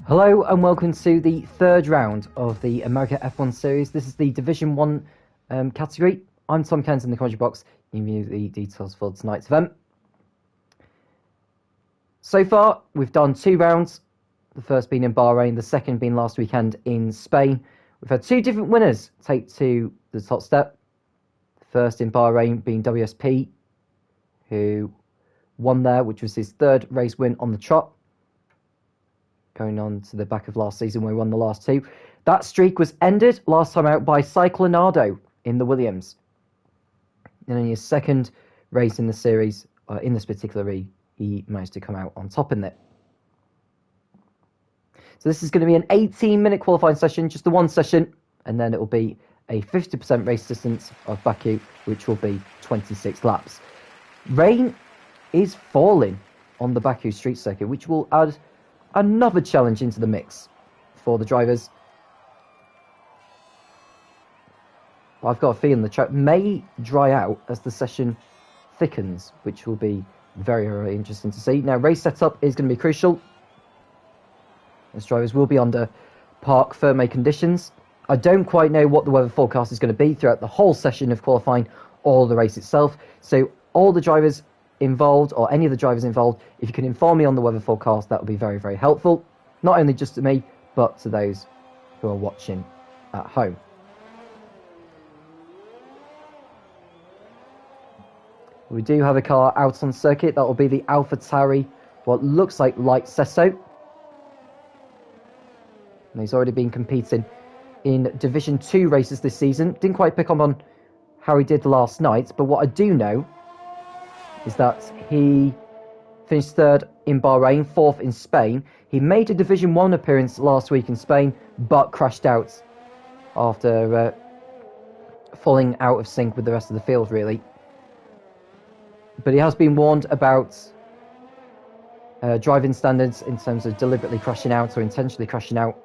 Hello and welcome to the third round of the America F1 series. This is the Division 1 category. I'm Tom Kent in the commentary box, giving you the details for tonight's event. So far, we've done 2 rounds, the first being in Bahrain, the second being last weekend in Spain. We've had 2 different winners take to the top step. First in Bahrain being WSP, who won there, which was his 3rd race win on the trot, going on to the back of last season where he won the last 2. That streak was ended last time out by Cyclonado in the Williams. And in his 2nd race in the series, in this particular he managed to come out on top in it. So this is going to be an 18-minute qualifying session, just the one session, and then it will be a 50% race distance of Baku, which will be 26 laps. Rain is falling on the Baku street circuit, which will add another challenge into the mix for the drivers. I've got a feeling the track may dry out as the session thickens, which will be very, very interesting to see. Now, race setup is going to be crucial, as drivers will be under parc fermé conditions. I don't quite know what the weather forecast is going to be throughout the whole session of qualifying or the race itself. So all the drivers involved, or any of the drivers involved, if you can inform me on the weather forecast, that would be very, very helpful. Not only just to me, but to those who are watching at home. We do have a car out on circuit. That will be the AlphaTauri, what looks like light Sesso. And he's already been competing in Division 2 races this season. Didn't quite pick up on how he did last night, but what I do know is that he finished 3rd in Bahrain, 4th in Spain. He made a Division 1 appearance last week in Spain, but crashed out after falling out of sync with the rest of the field, really. But he has been warned about driving standards in terms of deliberately crashing out or intentionally crashing out.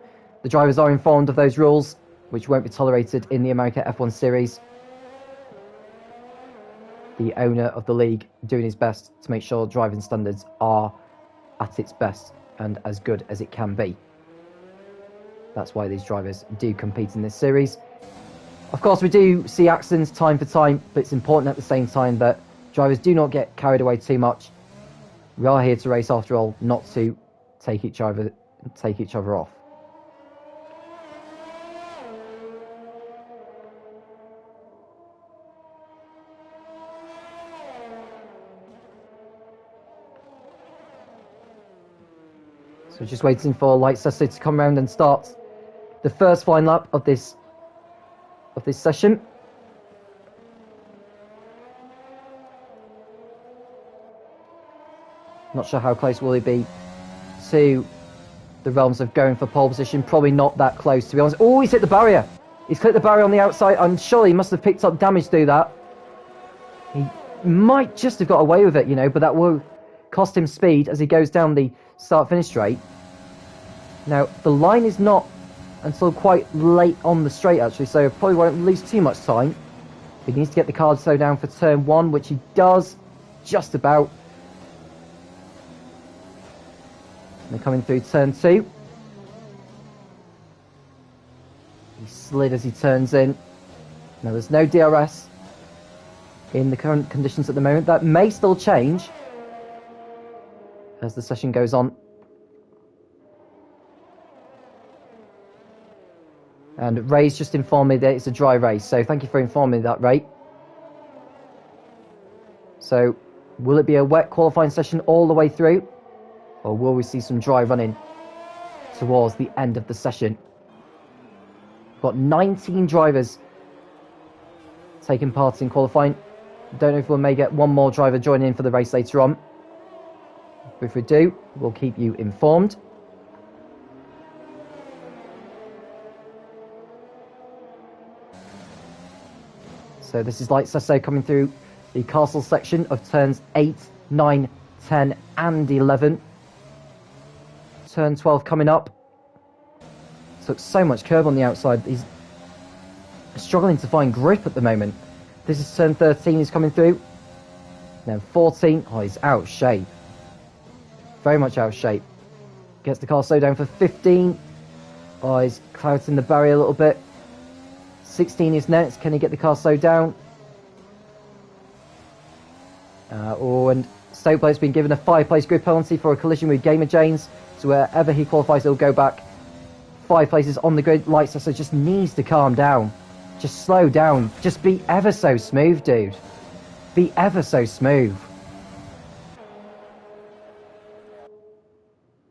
The drivers are informed of those rules, which won't be tolerated in the America F1 series. The owner of the league doing his best to make sure driving standards are at its best and as good as it can be. That's why these drivers do compete in this series. Of course, we do see accidents time for time, but it's important at the same time that drivers do not get carried away too much. We are here to race after all, not to take each other off. So just waiting for Light Sesso to come around and start the first flying lap of this session. Not sure how close will he be to the realms of going for pole position. Probably not that close, to be honest. Oh, he's hit the barrier. He's clipped the barrier on the outside. I'm sure he must have picked up damage through that. He might just have got away with it, you know, but that will cost him speed as he goes down the start-finish straight. Now, the line is not until quite late on the straight, actually, so probably won't lose too much time. He needs to get the car to slow down for turn 1, which he does just about. And coming through turn 2. He slid as he turns in. Now, there's no DRS in the current conditions at the moment. That may still change as the session goes on. And Ray's just informed me that it's a dry race, so thank you for informing me that, Ray. So, will it be a wet qualifying session all the way through? Or will we see some dry running towards the end of the session? We've got 19 drivers taking part in qualifying. Don't know if we may get one more driver joining in for the race later on. If we do, we'll keep you informed. So this is Light Sesso coming through the castle section of turns 8, 9, 10 and 11. Turn 12 coming up. Took so much curb on the outside. He's struggling to find grip at the moment. This is turn 13 he's coming through. Then 14. Oh, he's out of shape. Very much out of shape. Gets the car slowed down for 15. Oh, he's clouting the barrier a little bit. 16 is next. Can he get the car slowed down? And Stokeblade's been given a 5-place grid penalty for a collision with Gamer James. So wherever he qualifies, he'll go back 5 places on the grid. Lightsetter just needs to calm down. Just slow down. Just be ever so smooth, dude. Be ever so smooth.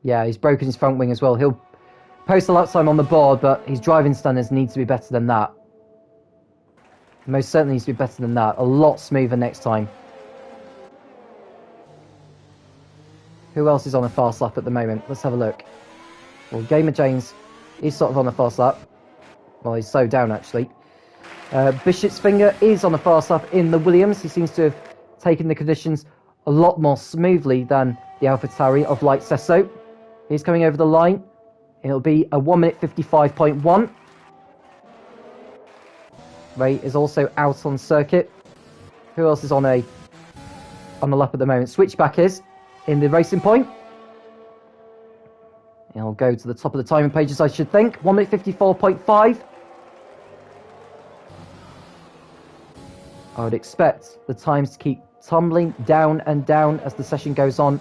Yeah, he's broken his front wing as well. He'll post a lap time on the board, but his driving standards need to be better than that. Most certainly needs to be better than that. A lot smoother next time. Who else is on a fast lap at the moment? Let's have a look. Well, Gamer James is sort of on a fast lap. Well, he's slowed down, actually. Bishop's Finger is on a fast lap in the Williams. He seems to have taken the conditions a lot more smoothly than the AlphaTauri of Light Sesso. He's coming over the line. It'll be a 1 minute 55.1. Ray is also out on circuit. Who else is on the lap at the moment? Switchback is in the racing point. He'll go to the top of the timing pages, I should think. 1 minute 54.5. I would expect the times to keep tumbling down and down as the session goes on,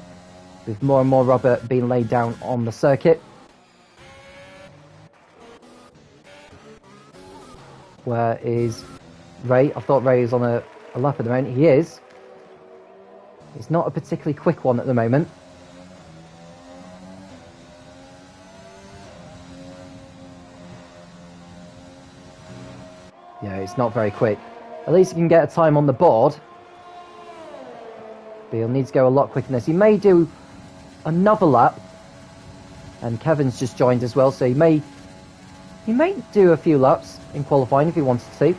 with more and more rubber being laid down on the circuit. Where is Ray? I thought Ray is on a lap at the moment. He is. He's not a particularly quick one at the moment. Yeah, it's not very quick. At least he can get a time on the board. But he'll need to go a lot quicker than this. He may do another lap. And Kevin's just joined as well, so he may do a few laps in qualifying if he wanted to.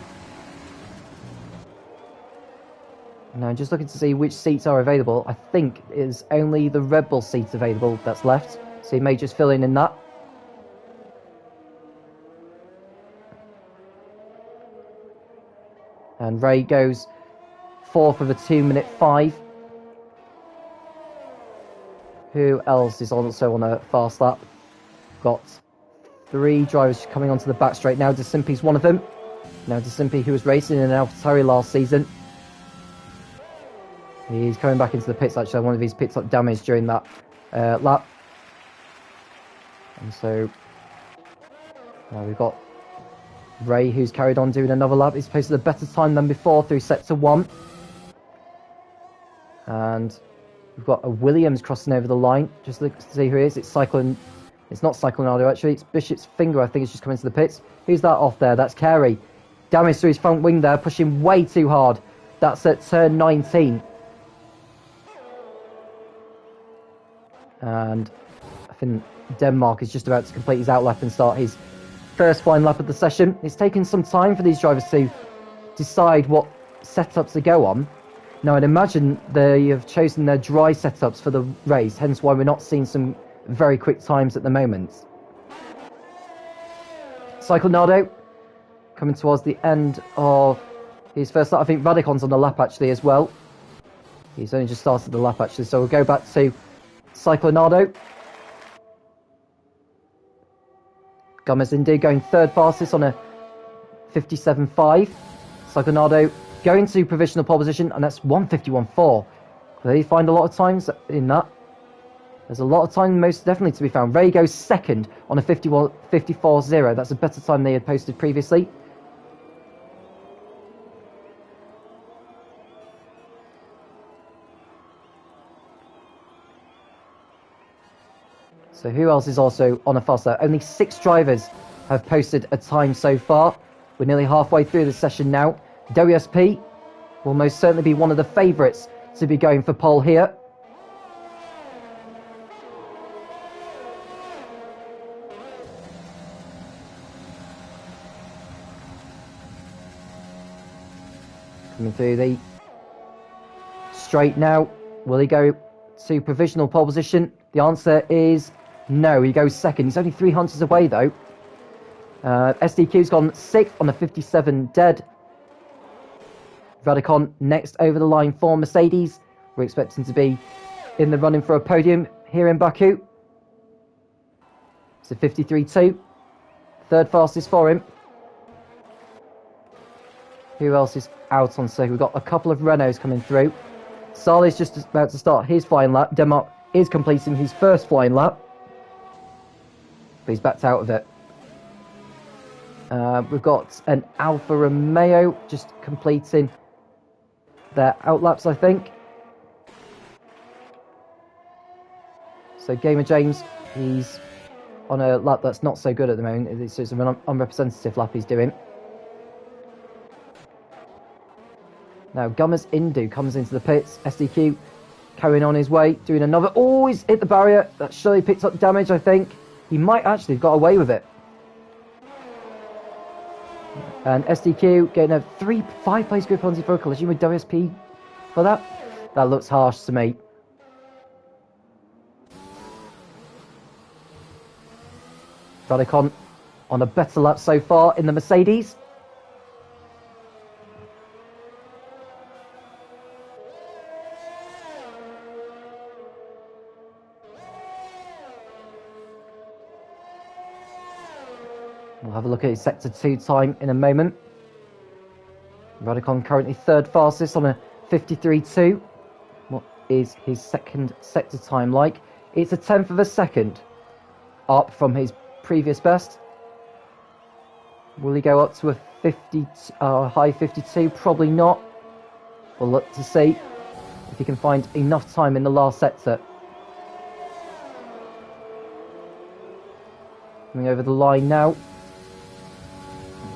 Now, just looking to see which seats are available. I think it is only the Red Bull seats available that's left. So he may just fill in that. And Ray goes 4th of a 2 minute 5. Who else is also on a fast lap? Got 3 drivers coming onto the back straight now. DeSimpi's one of them. Now DeSimpi, who was racing in an AlphaTauri last season. He's coming back into the pits, actually. One of his pits got damaged during that lap. And so we've got Ray, who's carried on doing another lap. He's posted a better time than before through sector 1. And we've got a Williams crossing over the line. Just look to see who he is. It's not Cyclonado, actually. It's Bishop's Finger, I think, is just coming to the pits. Who's that off there? That's Carey. Damage to his front wing there, pushing way too hard. That's at turn 19. And I think Denmark is just about to complete his outlap and start his first flying lap of the session. It's taken some time for these drivers to decide what setups to go on. Now, I'd imagine they have chosen their dry setups for the race, hence why we're not seeing some very quick times at the moment. Cyclonado coming towards the end of his first lap. I think Radicon's on the lap, actually, as well. He's only just started the lap, actually, so we'll go back to Cyclonado. Gomez Indy going 3rd fastest on a 57.5. Cyclonado going to provisional pole position, and that's 151.4. They find a lot of times in that. There's a lot of time most definitely to be found. Ray goes 2nd on a 54.0. That's a better time they had posted previously. So who else is also on a fast lap? Only 6 drivers have posted a time so far. We're nearly halfway through the session now. WSP will most certainly be one of the favourites to be going for pole here. Coming through the straight now. Will he go to provisional pole position? The answer is no. He goes 2nd. He's only 3 hunters away, though. SDQ's gone 6th on a 57 dead. Radicon next over the line for Mercedes. We're expecting to be in the running for a podium here in Baku. It's a 53.2. Third fastest for him. Who else is out on circuit? We've got a couple of Renaults coming through. Salih's just about to start his flying lap. Denmark is completing his first flying lap. But he's backed out of it. We've got an Alfa Romeo just completing their outlaps, I think. So Gamer James, he's on a lap that's not so good at the moment. It's an unrepresentative lap he's doing. Now Gummers Indu comes into the pits. SDQ carrying on his way, doing another. Oh, he's hit the barrier. That surely picked up damage, I think. He might actually have got away with it. And SDQ getting a 5 place grip on his for a collision with WSP for that. That looks harsh to me. Radicon on a better lap so far in the Mercedes. We'll have a look at his Sector 2 time in a moment. Radicon currently third fastest on a 53.2. What is his second sector time like? It's a 10th of a second up from his previous best. Will he go up to a high 52? Probably not. We'll look to see if he can find enough time in the last sector. Coming over the line now.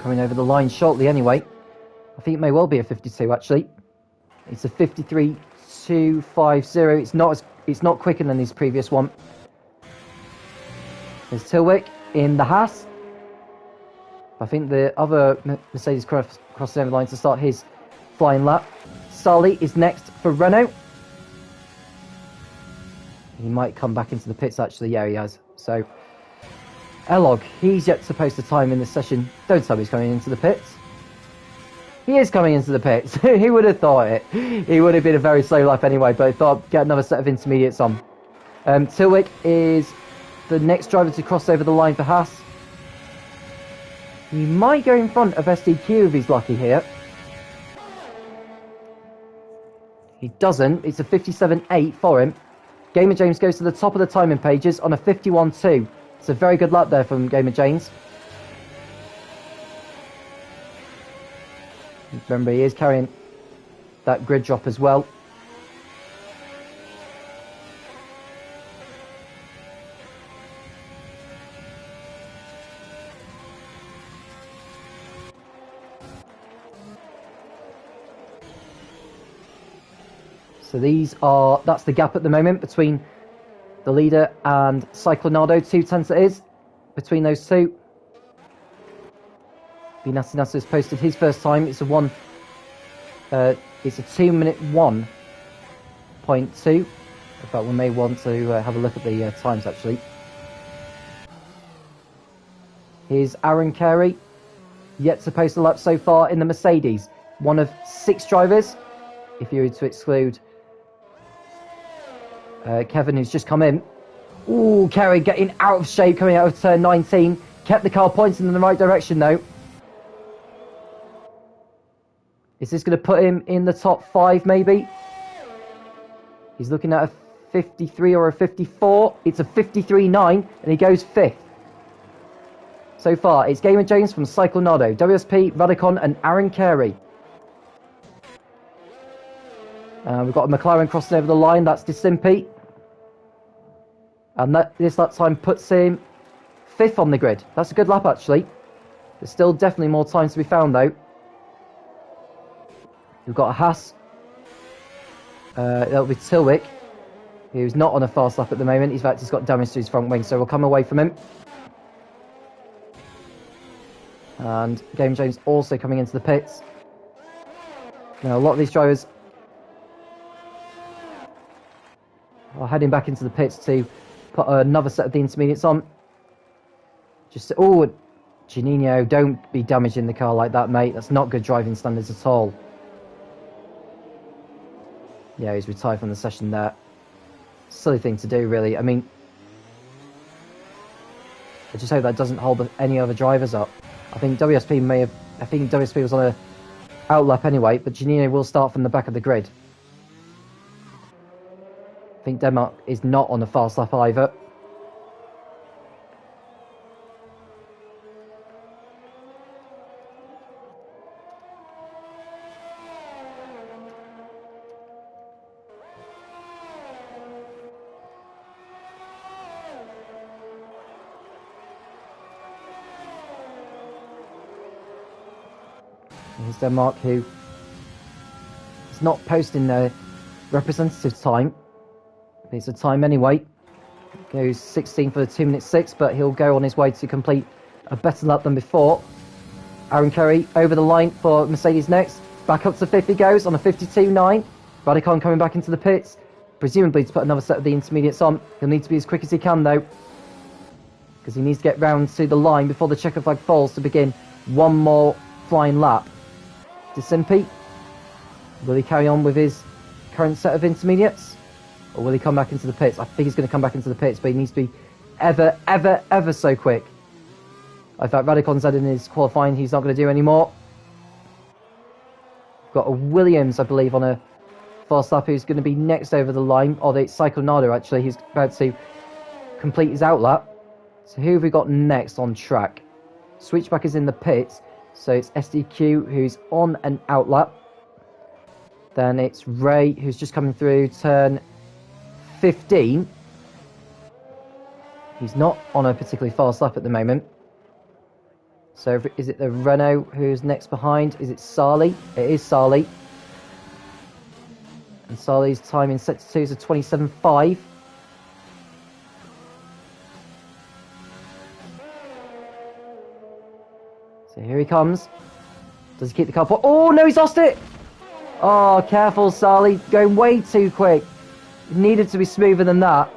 Coming over the line shortly anyway. I think it may well be a 52 actually. It's a 53.250. It's not quicker than his previous one. There's Tilwick in the Haas. I think the other Mercedes crossing over the line to start his flying lap. Salih is next for Renault. He might come back into the pits actually. Yeah, he has. So Elog, he's yet to post a time in this session. Don't tell me he's coming into the pits. He is coming into the pits. He would have thought it. He would have been a very slow lap anyway, but I thought get another set of intermediates on. Tilwick is the next driver to cross over the line for Haas. He might go in front of SDQ if he's lucky here. He doesn't. It's a 57.8 for him. Gamer James goes to the top of the timing pages on a 51.2. It's a very good lap there from Gamer James. Remember, he is carrying that grid drop as well. So that's the gap at the moment between the leader and Cyclonado. 2/10 it is between those two. Binassi has posted his first time. It's a 2-minute 1.2. In fact, we may want to have a look at the times actually. Here's Aaron Carey, yet to post a lap so far in the Mercedes. One of 6 drivers, if you were to exclude Kevin, who's just come in. Ooh, Carey getting out of shape coming out of turn 19. Kept the car pointing in the right direction though. Is this going to put him in the top 5 maybe? He's looking at a 53 or a 54. It's a 53.9 and he goes 5th. So far, it's Gamer James from Cyclonado, WSP, Radicon and Aaron Carey. We've got a McLaren crossing over the line. That's Disimpy. And this lap time puts him 5th on the grid. That's a good lap actually. There's still definitely more time to be found though. We've got a Haas. That'll be Tilwick, who's not on a fast lap at the moment. In fact, he's got damage to his front wing, so we'll come away from him. And Game James also coming into the pits. Now, a lot of these drivers are heading back into the pits to put another set of the intermediates on. Oh, Janino, don't be damaging the car like that, mate. That's not good driving standards at all. Yeah, he's retired from the session there. Silly thing to do, really. I mean, I just hope that doesn't hold any other drivers up. I think WSP was on a outlap anyway, but Giannino will start from the back of the grid. I think Denmark is not on a fast lap either. Here's Denmark, who is not posting their representative time. It's a time anyway. Goes 16 for the 2:06, but he'll go on his way to complete a better lap than before. Aaron Curry over the line for Mercedes next. Back up to 50 goes on a 52.9. Radikon coming back into the pits, presumably to put another set of the intermediates on. He'll need to be as quick as he can though, because he needs to get round to the line before the checker flag falls to begin one more flying lap. Simpi, will he carry on with his current set of intermediates, or will he come back into the pits? I think he's going to come back into the pits, but he needs to be ever so quick. In fact, Radikon said in his qualifying he's not going to do anymore. Got a Williams, I believe, on a fast lap who's going to be next over the line, or it's Psychonado actually, he's about to complete his outlap. So who have we got next on track? Switchback is in the pits. So it's SDQ who's on an outlap. Then it's Ray who's just coming through turn 15. He's not on a particularly fast lap at the moment. So is it the Renault who's next behind? Is it Sarli? It is Sarli. And Sarli's time in Sector 2 is a 27.5. So here he comes. Does he keep the car? Oh no, he's lost it! Oh, careful, Sarli. Going way too quick. It needed to be smoother than that.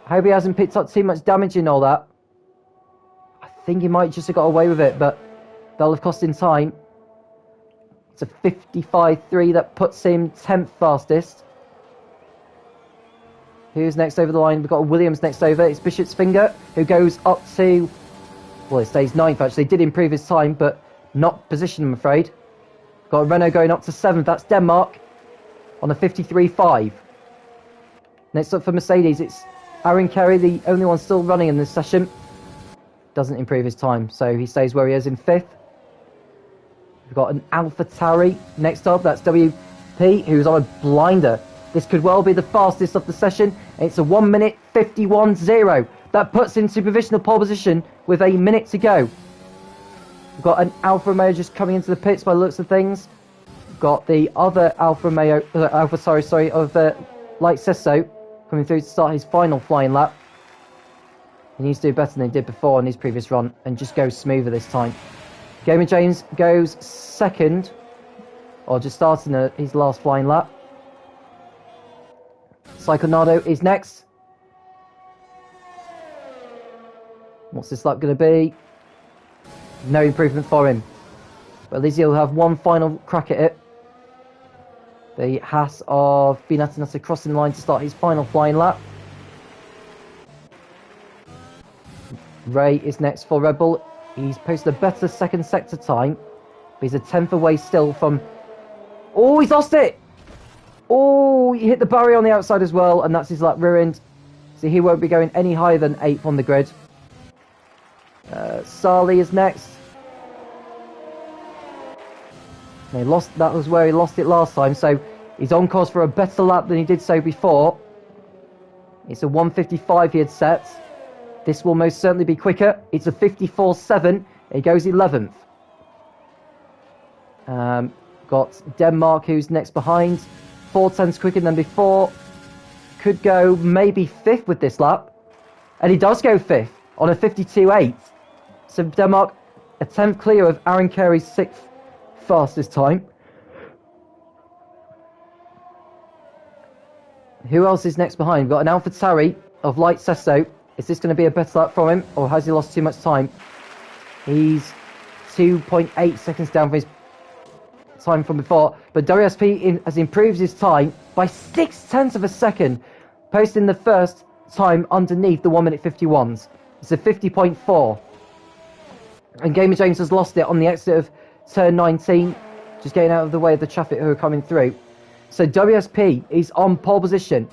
I hope he hasn't picked up too much damage in all that. I think he might just have got away with it, but that'll have cost him time. It's a 55.3 that puts him 10th fastest. Who's next over the line? We've got a Williams next over. It's Bishop's Finger, who goes up to... Well, it stays 9th actually. Did improve his time, but not position, I'm afraid. Got a Renault going up to 7th. That's Denmark on a 53.5. Next up for Mercedes, it's Aaron Kerry, the only one still running in this session. Doesn't improve his time, so he stays where he is in 5th. We've got an Alpha Tauri next up. That's WP, who's on a blinder. This could well be the fastest of the session. It's a 1 minute 51.0. That puts him to provisional pole position with a minute to go. We've got an Alfa Romeo just coming into the pits by the looks of things. We've got the other Alfa Romeo, of Light Sesso coming through to start his final flying lap. He needs to do better than he did before in his previous run and just go smoother this time. Gamer James goes second, or just starting his last flying lap. Psychonado is next. What's this lap going to be? No improvement for him. But at least he'll have one final crack at it. The Haas of Binatinata crossing the line to start his final flying lap. Ray is next for Red Bull. He's posted a better second sector time. But he's a 10th away still from... Oh, he's lost it! Oh, he hit the barrier on the outside as well, and that's his lap ruined. So he won't be going any higher than 8th on the grid. Sarli is next. And that was where he lost it last time, so he's on course for a better lap than he did so before. It's a 1:55 he had set. This will most certainly be quicker. It's a 54.7. He goes 11th. Got Denmark, who's next behind. 4/10 quicker than before. Could go maybe 5th with this lap. And he does go 5th on a 52.8. So Denmark, a 10th clear of Aaron Carey's 6th fastest time. Who else is next behind? We've got an Alpha Tauri of Light Sesso. Is this going to be a better lap from him, or has he lost too much time? He's 2.8 seconds down from his time from before, but WSP has improved his time by 0.6 of a second, posting the first time underneath the 1 minute 51s. It's a 50.4. And Gamer James has lost it on the exit of turn 19, just getting out of the way of the traffic who are coming through. So WSP is on pole position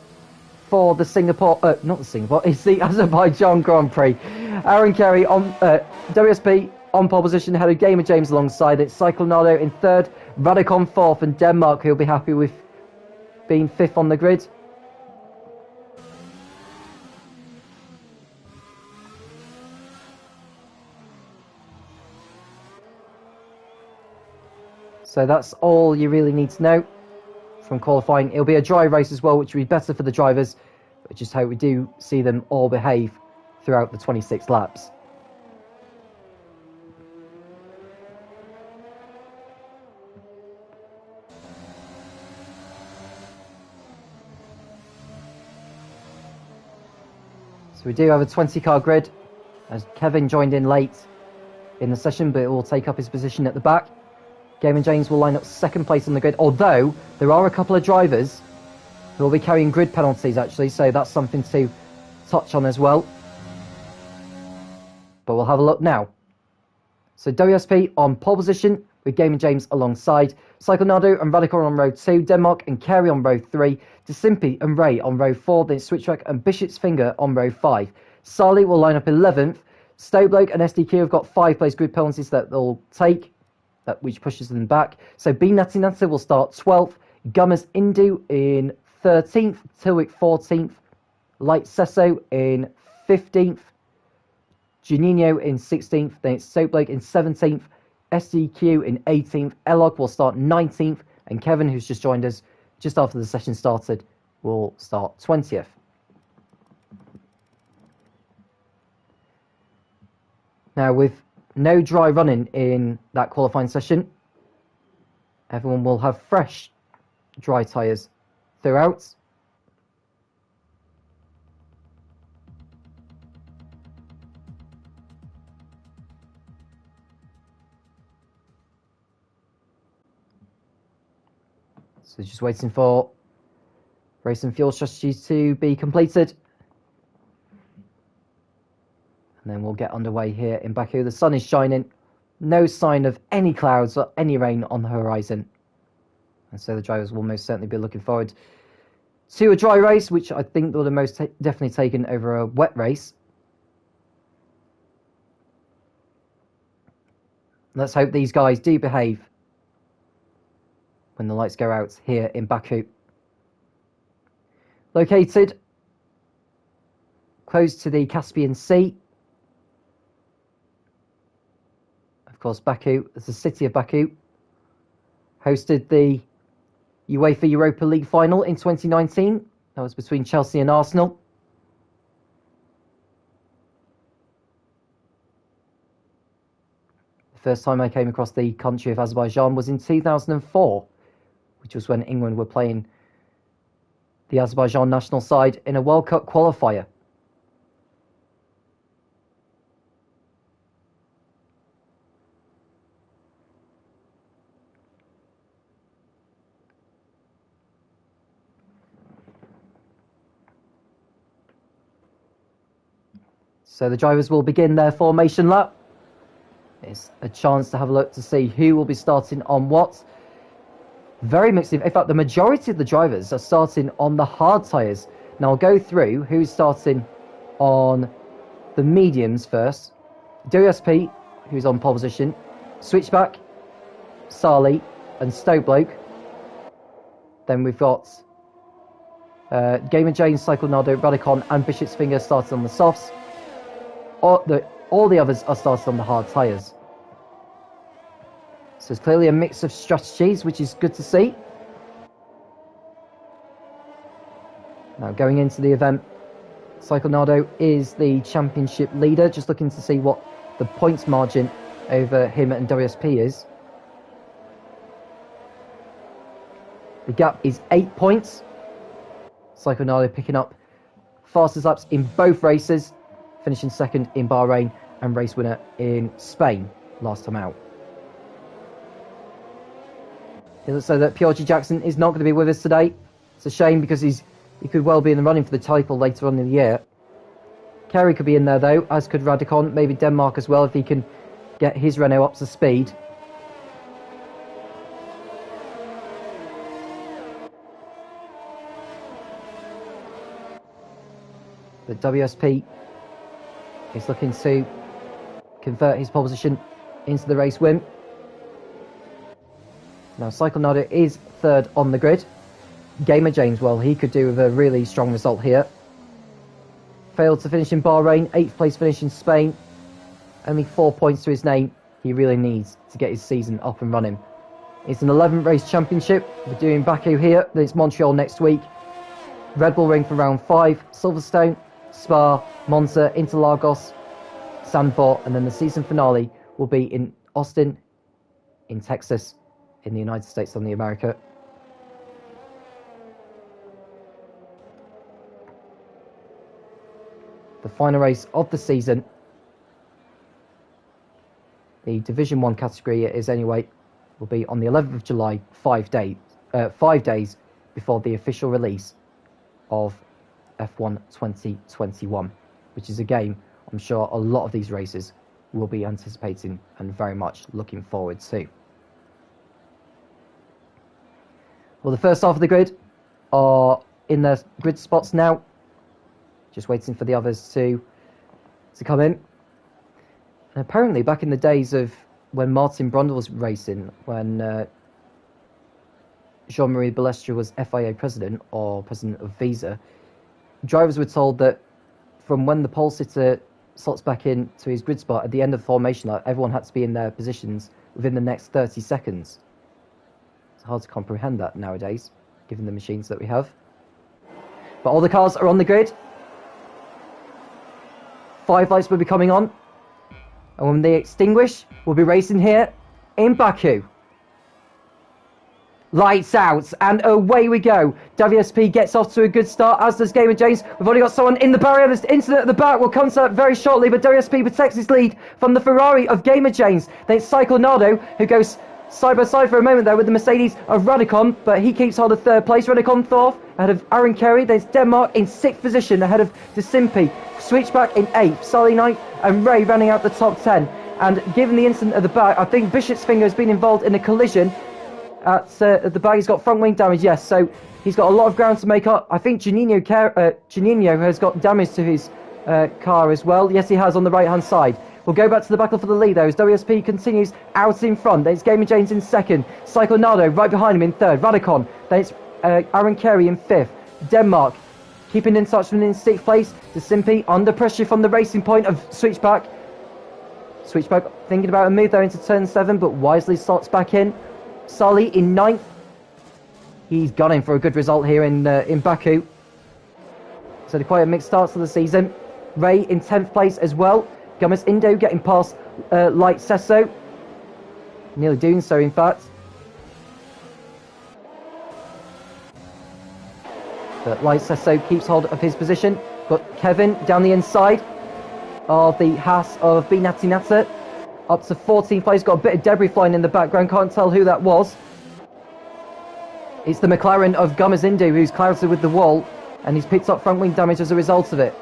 for the it's the Azerbaijan Grand Prix. Aaron Carey on WSP on pole position, ahead of Gamer James alongside it. Cyclonado in third, Radicon fourth, and Denmark, who'll be happy with being fifth on the grid. So that's all you really need to know from qualifying. It'll be a dry race as well, which will be better for the drivers. But just hope we do see them all behave throughout the 26 laps. So we do have a 20-car grid, as Kevin joined in late in the session, but it will take up his position at the back. Gamer James will line up second place on the grid, although there are a couple of drivers who will be carrying grid penalties, actually, so that's something to touch on as well. But we'll have a look now. So WSP on pole position, with Gamer James alongside. Cyclonado and Radical on row 2, Denmark and Carey on row 3, DeSimpi and Ray on row 4, then Switchback and Bishop's Finger on row 5. Sarli will line up 11th. Stowbloke and SDQ have got 5 place grid penalties that they'll take, which pushes them back. So B Natty Natter will start 12th, Gummers Indu in 13th, Tilwick 14th, Light Sesso in 15th, Juninho in 16th, then it's Stowbloke in 17th, SDQ in 18th, Elog will start 19th, and Kevin, who's just joined us just after the session started, will start 20th. Now, with no dry running in that qualifying session, everyone will have fresh dry tyres throughout. So just waiting for race and fuel strategies to be completed. And then we'll get underway here in Baku. The sun is shining. No sign of any clouds or any rain on the horizon. And so the drivers will most certainly be looking forward to a dry race, which I think would have most definitely taken over a wet race. Let's hope these guys do behave when the lights go out here in Baku. Located close to the Caspian Sea. Of course, Baku, as the city of Baku, hosted the UEFA Europa League final in 2019. That was between Chelsea and Arsenal. The first time I came across the country of Azerbaijan was in 2004, which was when England were playing the Azerbaijan national side in a World Cup qualifier. So the drivers will begin their formation lap. It's a chance to have a look to see who will be starting on what. Very mixed. In fact, the majority of the drivers are starting on the hard tyres. Now I'll go through who's starting on the mediums first. WSP, who's on pole position. Switchback, Sarli and Stowbloke. Then we've got Gamer James, Cyclonado, Radicon and Bishop's Finger starting on the softs. All the others are started on the hard tyres. So it's clearly a mix of strategies, which is good to see. Now going into the event, Cyclonado is the championship leader, just looking to see what the points margin over him and WSP is. The gap is 8 points. Cyclonado picking up fastest laps in both races, finishing second in Bahrain and race winner in Spain last time out. It looks like that Piotr Jackson is not going to be with us today. It's a shame because he could well be in the running for the title later on in the year. Carey could be in there though, as could Radicon, maybe Denmark as well if he can get his Renault up to speed. But WSP is looking to convert his pole position into the race win. Now Cyclonado is third on the grid. Gamer James, well, he could do with a really strong result here. Failed to finish in Bahrain, 8th place finish in Spain. Only 4 points to his name. He really needs to get his season up and running. It's an 11 race championship. We're doing Baku here, then it's Montreal next week. Red Bull Ring for round 5, Silverstone, Spa, Monza, Interlagos, Zandvoort, and then the season finale will be in Austin, in Texas, in the United States of America. The final race of the season, the Division 1 category it is anyway, will be on the 11th of July, 5 days before the official release of F1 2021, which is a game I'm sure a lot of these races will be anticipating and very much looking forward to. Well, the first half of the grid are in their grid spots now. Just waiting for the others to come in. And apparently, back in the days of when Martin Brundle was racing, when Jean-Marie Balestre was FIA president or president of Visa, drivers were told that from when the pole sitter slots back in to his grid spot at the end of the formation, everyone had to be in their positions within the next 30 seconds. It's hard to comprehend that nowadays, given the machines that we have. But all the cars are on the grid. 5 lights will be coming on, and when they extinguish, we'll be racing here in Baku. Lights out, and away we go. WSP gets off to a good start, as does Gamer James. We've already got someone in the barrier. This incident at the back will come to that very shortly, but WSP protects his lead from the Ferrari of Gamer James. Then it's Cyclonado, who goes side by side for a moment there with the Mercedes of Radicon, but he keeps hold of third place. Radicon fourth, ahead of Aaron Carey. Then it's Denmark in 6th position, ahead of De Simpi. Switchback in 8th, Sully 9th, and Ray running out the top 10. And given the incident at the back, I think Bishop's finger has been involved in a collision at the back. He's got front wing damage, yes, so he's got a lot of ground to make up. I think Juninho has got damage to his car as well. Yes, he has, on the right-hand side. We'll go back to the battle for the lead, though, as WSP continues out in front. Then it's Gamer James in 2nd. Cyclonado right behind him in 3rd. Radicon. Then it's Aaron Carey in 5th. Denmark keeping in touch with him in 6th place. De Simpi under pressure from the racing point of Switchback. Switchback thinking about a move there into turn 7, but wisely slots back in. Sully in 9th. He's gone in for a good result here in Baku. So quite a mixed start to the season. Ray in 10th place as well. Gomez Indo getting past Light Sesso. Nearly doing so, in fact. But Light Sesso keeps hold of his position. But Kevin down the inside of the Haas of Binatinata. Up to 14th place. Got a bit of debris flying in the background. Can't tell who that was. It's the McLaren of Gomez Indo who's clouded with the wall. And he's picked up front wing damage as a result of it.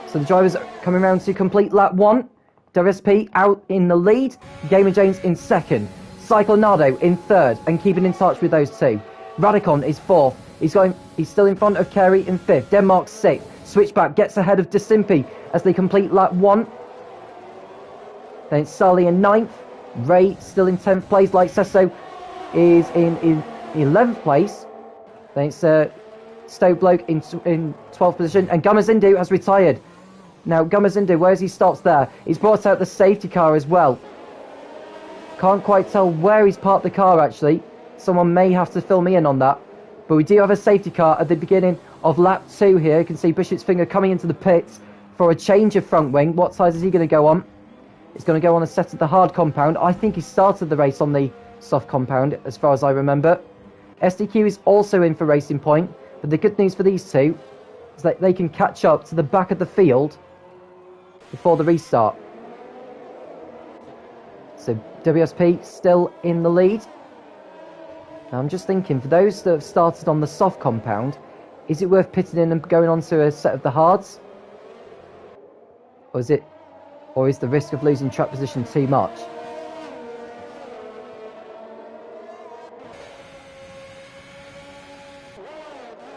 So the drivers are coming around to complete lap 1. WSP out in the lead. Gamer James in 2nd. Cyclonado in 3rd and keeping in touch with those two. Radicon is 4th. He's still in front of Carey in 5th. Denmark 6th. Switchback gets ahead of De Simpi as they complete lap 1. Then it's Sully in 9th. Ray still in 10th place. Like Sesso is in 11th place. Then it's Stowe Bloke in 12th position. And Gamazindu has retired. Now, Gamazindu, where's he stops there? He's brought out the safety car as well. Can't quite tell where he's parked the car, actually. Someone may have to fill me in on that. But we do have a safety car at the beginning of lap 2 here. You can see Bishop's finger coming into the pits for a change of front wing. What size is he going to go on? He's going to go on a set of the hard compound. I think he started the race on the soft compound, as far as I remember. SDQ is also in for Racing Point. But the good news for these two is that they can catch up to the back of the field before the restart. So WSP still in the lead. Now I'm just thinking, for those that have started on the soft compound, is it worth pitting in and going on to a set of the hards? Or is the risk of losing track position too much?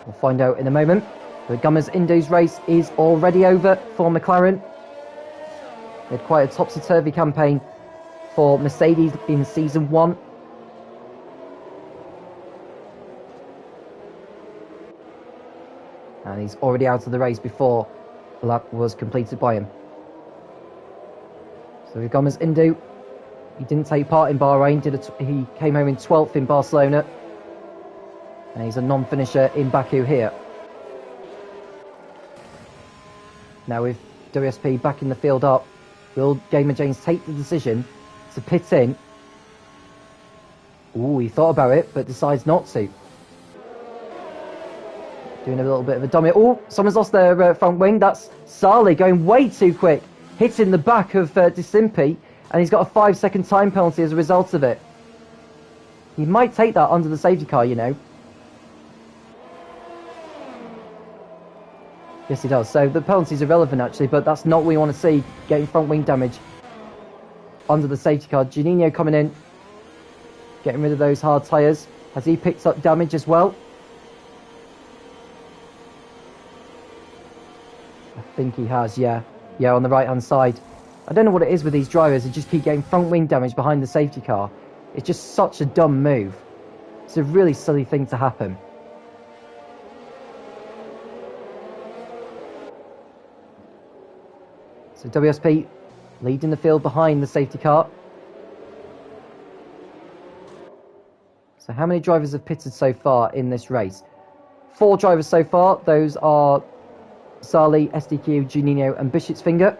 We'll find out in a moment. The Gummers Indo's race is already over for McLaren. They had quite a topsy-turvy campaign for Mercedes in Season 1. And he's already out of the race before the lap was completed by him. So the Gummers Indo, he didn't take part in Bahrain. He came home in 12th in Barcelona. And he's a non-finisher in Baku here. Now with WSP backing the field up, will Gamer James take the decision to pit in? Ooh, he thought about it, but decides not to. Doing a little bit of a dummy. Oh, someone's lost their front wing. That's Sarli going way too quick, hitting the back of Disimpi, and he's got a 5-second time penalty as a result of it. He might take that under the safety car, you know. Yes, he does. So the penalty's irrelevant, actually, but that's not what we want to see, getting front wing damage under the safety car. Juninho coming in, getting rid of those hard tyres. Has he picked up damage as well? I think he has, yeah. Yeah, on the right-hand side. I don't know what it is with these drivers. They just keep getting front wing damage behind the safety car. It's just such a dumb move. It's a really silly thing to happen. So WSP leading the field behind the safety car. So how many drivers have pitted so far in this race? 4 drivers so far. Those are Sarli, SDQ, Juninho and Bishopsfinger.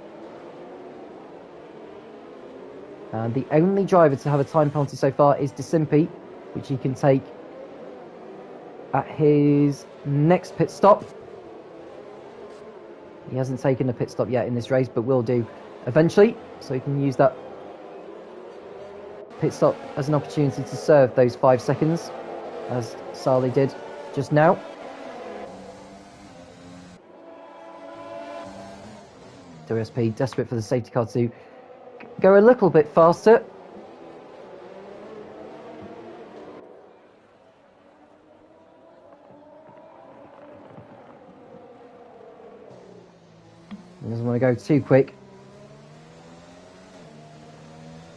And the only driver to have a time penalty so far is Disimpi, which he can take at his next pit stop. He hasn't taken a pit stop yet in this race, but will do eventually. So he can use that pit stop as an opportunity to serve those 5 seconds, as Sarli did just now. WSP desperate for the safety car to go a little bit faster. He doesn't want to go too quick.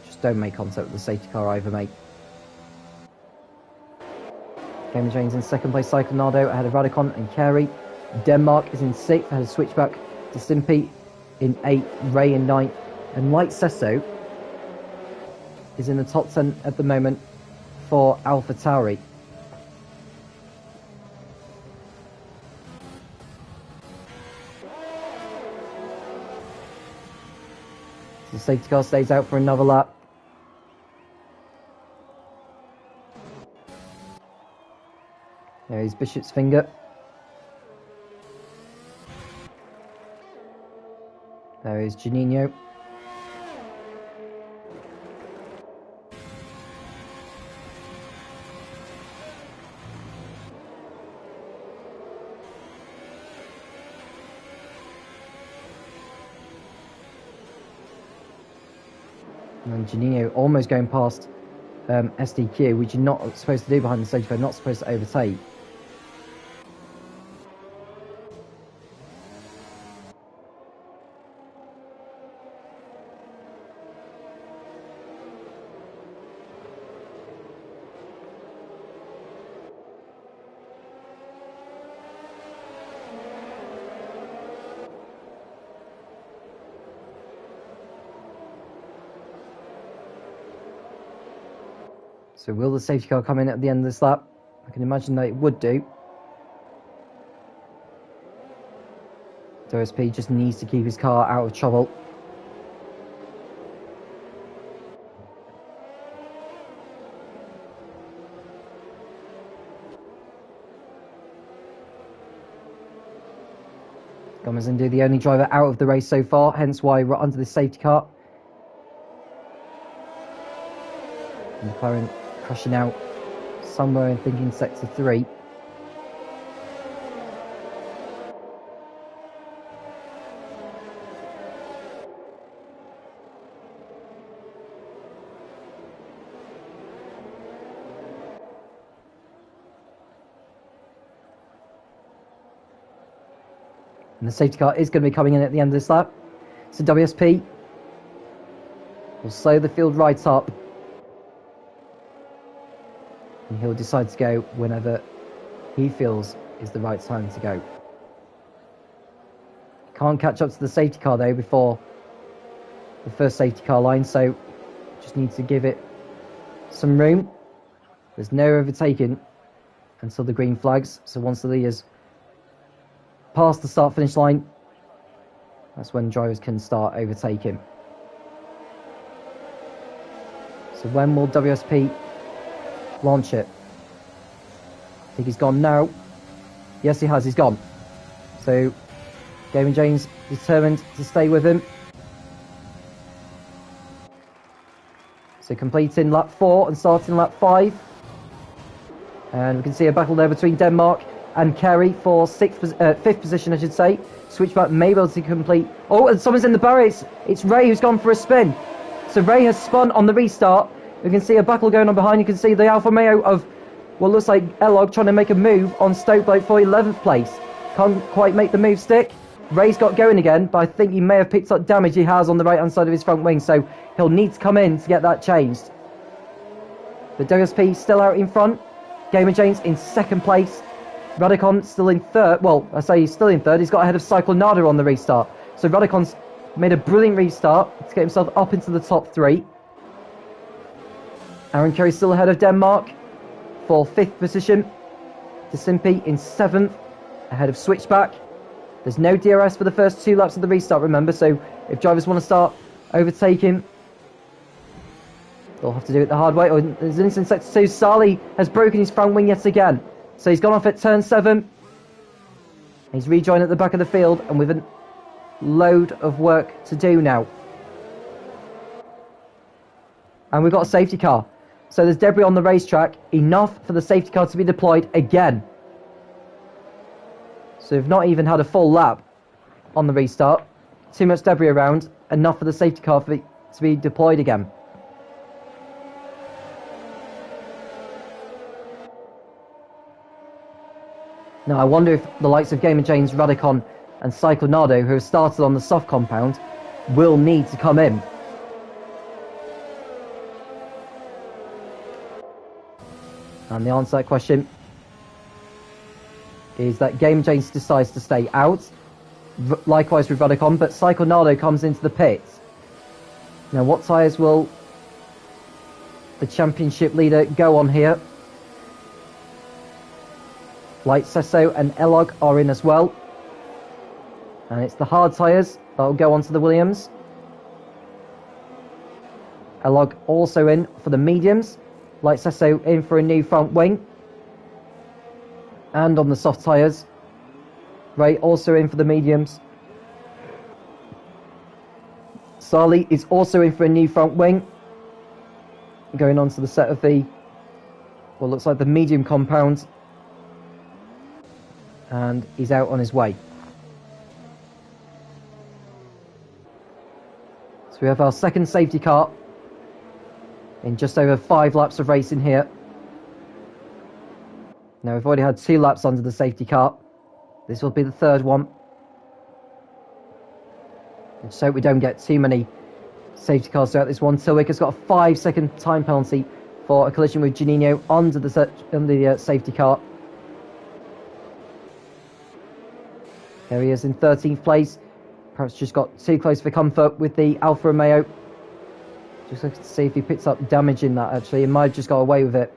Just don't make contact with the safety car either, mate. Gamer James in second place, Cyclonado ahead of Radicon and Carey. Denmark is in 6th, ahead of Switchback. Disimpi in 8th, Ray in 9th. And Light Sesso is in the top 10 at the moment for AlphaTauri. The safety car stays out for another lap. There is Bishopsfinger. There is Juninho. And Juninho almost going past SDQ, which you're not supposed to do behind the safety car, not supposed to overtake. So will the safety car come in at the end of this lap? I can imagine that it would do. WSP just needs to keep his car out of trouble. Gomezinde, the only driver out of the race so far, hence why we're under the safety car. McLaren crashing out somewhere in thinking sector 3. And the safety car is going to be coming in at the end of this lap. So WSP will slow the field right up. And he'll decide to go whenever he feels is the right time to go. Can't catch up to the safety car though before the first safety car line, so just need to give it some room. There's no overtaking until the green flags, so once the leaders pass the start finish line, that's when drivers can start overtaking. So when will WSP launch it? I think he's gone now. Yes, he has, he's gone. So Gavin James determined to stay with him. So completing lap 4 and starting lap 5. And we can see a battle there between Denmark and Kerry for 5th position, I should say. Switchback may be able to complete. Oh, and someone's in the barriers. It's Ray who's gone for a spin. So Ray has spun on the restart. You can see a battle going on behind. You can see the Alfa Romeo of what looks like Elog trying to make a move on Stokebloke for 11th place. Can't quite make the move stick. Ray's got going again, but I think he may have picked up damage he has on the right hand side of his front wing, so he'll need to come in to get that changed. But WSP still out in front. Gamer James in 2nd place. Radicon still in 3rd. Well, I say he's still in 3rd. He's got ahead of Cyclonado on the restart. So Radicon's made a brilliant restart to get himself up into the top 3. Aaron Curry still ahead of Denmark for 5th position. DeSimpi in 7th, ahead of Switchback. There's no DRS for the first 2 laps of the restart, remember, so if drivers want to start overtaking, they'll have to do it the hard way. Oh, there's an instant sector 2. Sali has broken his front wing yet again. So he's gone off at turn 7. He's rejoined at the back of the field, and with a load of work to do now. And we've got a safety car. So there's debris on the racetrack, enough for the safety car to be deployed again. So we've not even had a full lap on the restart. Too much debris around, enough for the safety car to be deployed again. Now I wonder if the likes of Gamer James, Radicon and Cyclonado, who have started on the soft compound, will need to come in. And the answer to that question is that Gamer James decides to stay out. Likewise with Radicon, but Cyclonado comes into the pits. Now what tyres will the championship leader go on here? Light Sesso and Elog are in as well. And it's the hard tyres that will go onto the Williams. Elog also in for the mediums. Light Sesso in for a new front wing. And on the soft tyres, Ray also in for the mediums. Sali is also in for a new front wing. Going on to the set of the, what looks like the medium compound. And he's out on his way. So we have our second safety car in just over 5 laps of racing here. Now we've already had 2 laps under the safety car. This will be the 3rd one. Just hope we don't get too many safety cars throughout this one. Tilwick has got a 5-second time penalty for a collision with Janino under the safety car. There he is in 13th place. Perhaps just got too close for comfort with the Alfa Romeo. Just looking to see if he picks up damage in that, actually. He might have just got away with it.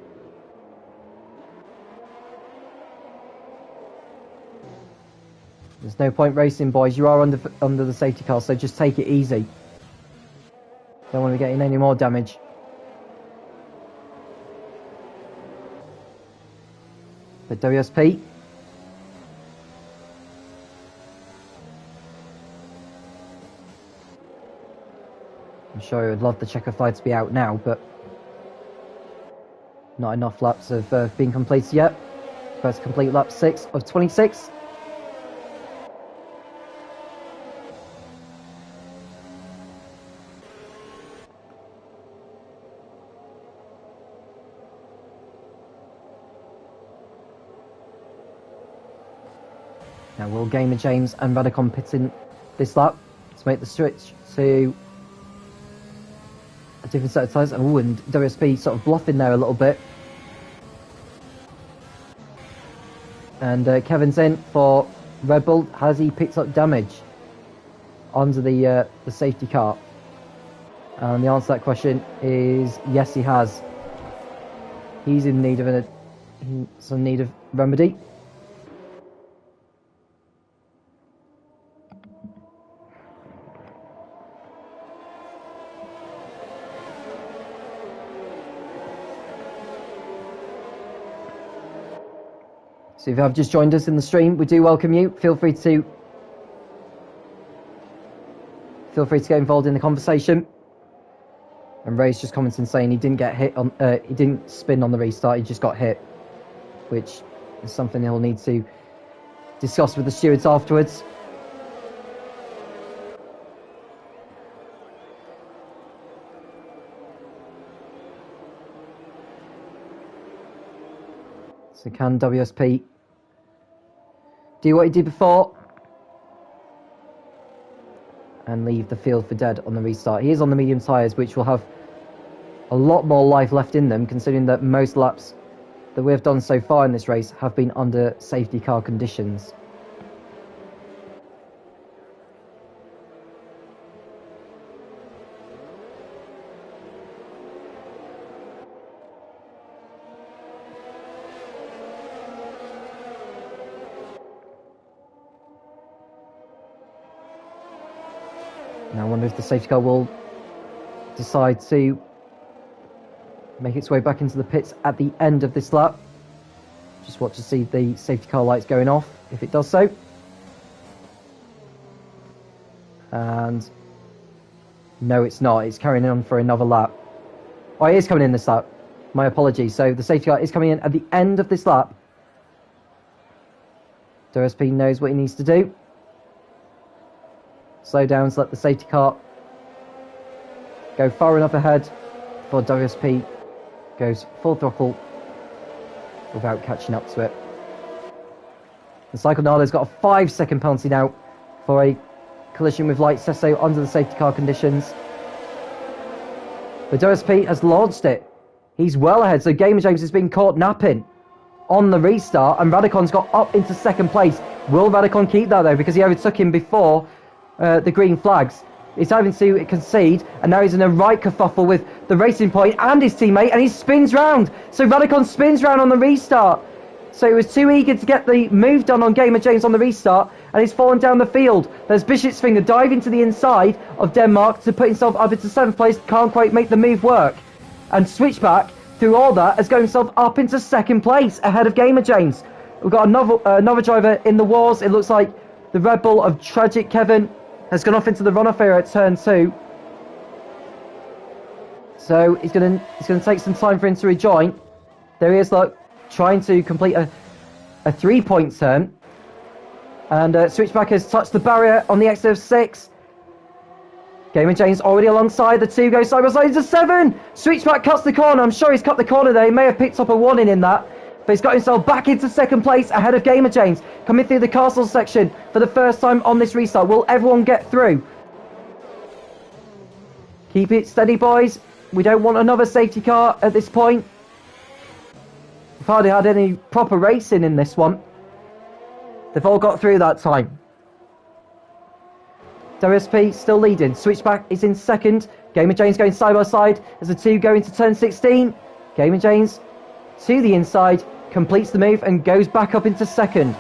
There's no point racing, boys. You are under the safety car, so just take it easy. Don't want to be getting any more damage. But WSP. I'm sure I would love the checker flag to be out now, but not enough laps have been completed yet. First complete lap 6 of 26. Now will Gamer James and Radicon pit in this lap to make the switch to a different set of tyres. Oh, and WSP sort of bluffing there a little bit. And Kevin's in for Red Bull. Has he picked up damage onto the safety car? And the answer to that question is yes, he has. He's in need of some need of remedy. So if you have just joined us in the stream, we do welcome you. Feel free to get involved in the conversation. And Ray's just commenting saying he didn't get hit on, he didn't spin on the restart, he just got hit, which is something he'll need to discuss with the stewards afterwards. So can WSP do what he did before and leave the field for dead on the restart? He is on the medium tyres, which will have a lot more life left in them, considering that most laps that we've done so far in this race have been under safety car conditions. Now I wonder if the safety car will decide to make its way back into the pits at the end of this lap. Just watch to see the safety car lights going off, if it does so. And no, it's not. It's carrying on for another lap. Oh, it is coming in this lap. My apologies. So the safety car is coming in at the end of this lap. WSP knows what he needs to do. Slow down to let the safety car go far enough ahead before WSP goes full throttle without catching up to it. The Cyclonado's got a 5-second penalty now for a collision with Light Sesso under the safety car conditions. But WSP has lodged it. He's well ahead, so Gamer James has been caught napping on the restart, and Radicon's got up into second place. Will Radicon keep that though, because he overtook him before the green flags? He's having to concede, and now he's in a right kerfuffle with the Racing Point and his teammate, and he spins round. So Radicon spins round on the restart. So he was too eager to get the move done on Gamer James on the restart, and he's fallen down the field. There's Bishop's Finger diving to the inside of Denmark to put himself up into 7th place, can't quite make the move work. And Switchback, through all that, has got himself up into 2nd place ahead of Gamer James. We've got another driver in the wars. It looks like the Red Bull of Tragic Kevin has gone off into the runoff area at turn 2. So it's going to take some time for him to rejoin. There he is, look, trying to complete a 3-point turn. And Switchback has touched the barrier on the exit of 6. Gamer James already alongside. The 2 go side by side into 7. Switchback cuts the corner. I'm sure he's cut the corner there. He may have picked up a warning in that. But he's got himself back into 2nd place ahead of Gamer James. Coming through the castle section for the first time on this restart. Will everyone get through? Keep it steady, boys. We don't want another safety car at this point. We've hardly had any proper racing in this one. They've all got through that time. WSP still leading. Switchback is in 2nd. Gamer James going side by side as the 2 go into turn 16. Gamer James to the inside, completes the move and goes back up into 2nd.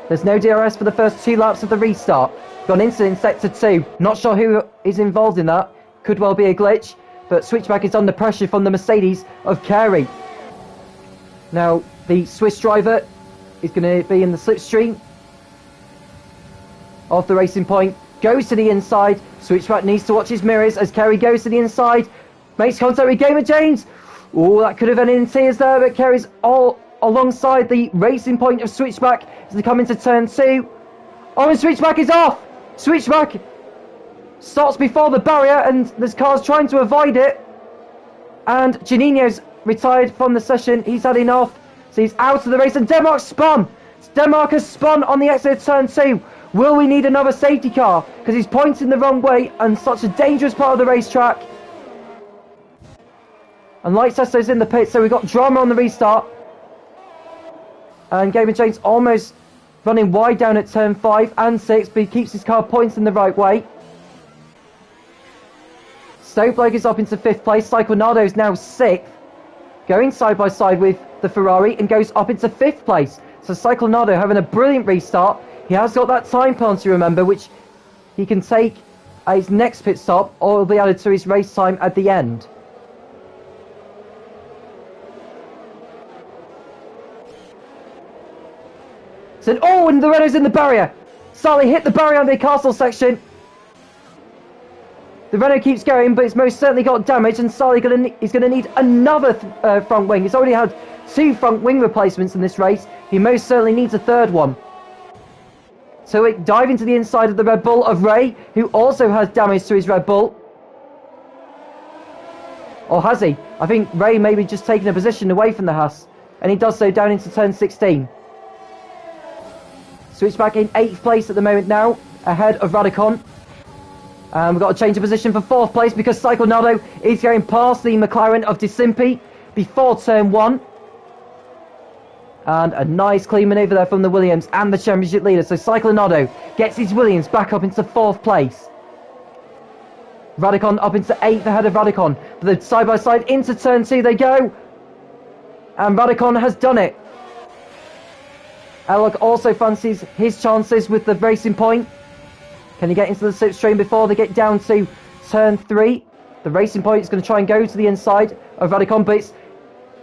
There's no DRS for the first 2 laps of the restart. Got an incident in sector 2. Not sure who is involved in that. Could well be a glitch, but Switchback is under pressure from the Mercedes of Carey. Now the Swiss driver is going to be in the slipstream of the Racing Point. Goes to the inside. Switchback needs to watch his mirrors as Carey goes to the inside. Makes contact with Gamer James. Oh, that could have ended in tears there, but Carey's all alongside the Racing Point of Switchback as they come into turn 2. Oh, and Switchback is off! Switchback stops before the barrier, and there's cars trying to avoid it. And Janino's retired from the session. He's had enough, so he's out of the race, and Denmark spun! Denmark has spun on the exit of turn 2. Will we need another safety car? Because he's pointing the wrong way and such a dangerous part of the racetrack. And Leicestero's in the pit, so we've got drama on the restart. And Gamer James almost running wide down at turn 5 and 6, but he keeps his car pointing the right way. Stokebloke is up into 5th place. Cyclonado is now 6th, going side by side with the Ferrari and goes up into 5th place. So Cyclonado having a brilliant restart. He has got that time penalty, remember, which he can take at his next pit stop, or will be added to his race time at the end. So, oh, and the Renault's in the barrier. Sally hit the barrier on the castle section. The Renault keeps going, but it's most certainly got damage, and Sally is going to need another front wing. He's already had 2 front wing replacements in this race. He most certainly needs a 3rd one. So it dive into the inside of the Red Bull of Ray, who also has damage to his Red Bull. Or has he? I think Ray may be just taking a position away from the Haas, and he does so down into turn 16. Switchback in 8th place at the moment now, ahead of Radicon. And we've got to change of position for 4th place because Cyclonado is going past the McLaren of De Simpi before turn 1. And a nice clean manoeuvre there from the Williams and the championship leader. So Cyclonado gets his Williams back up into 4th place. Radicon up into 8th ahead of Radicon. But side by side into turn 2 they go. And Radicon has done it. Elog also fancies his chances with the Racing Point. Can he get into the slipstream before they get down to turn 3? The Racing Point is going to try and go to the inside of Radicon, but it's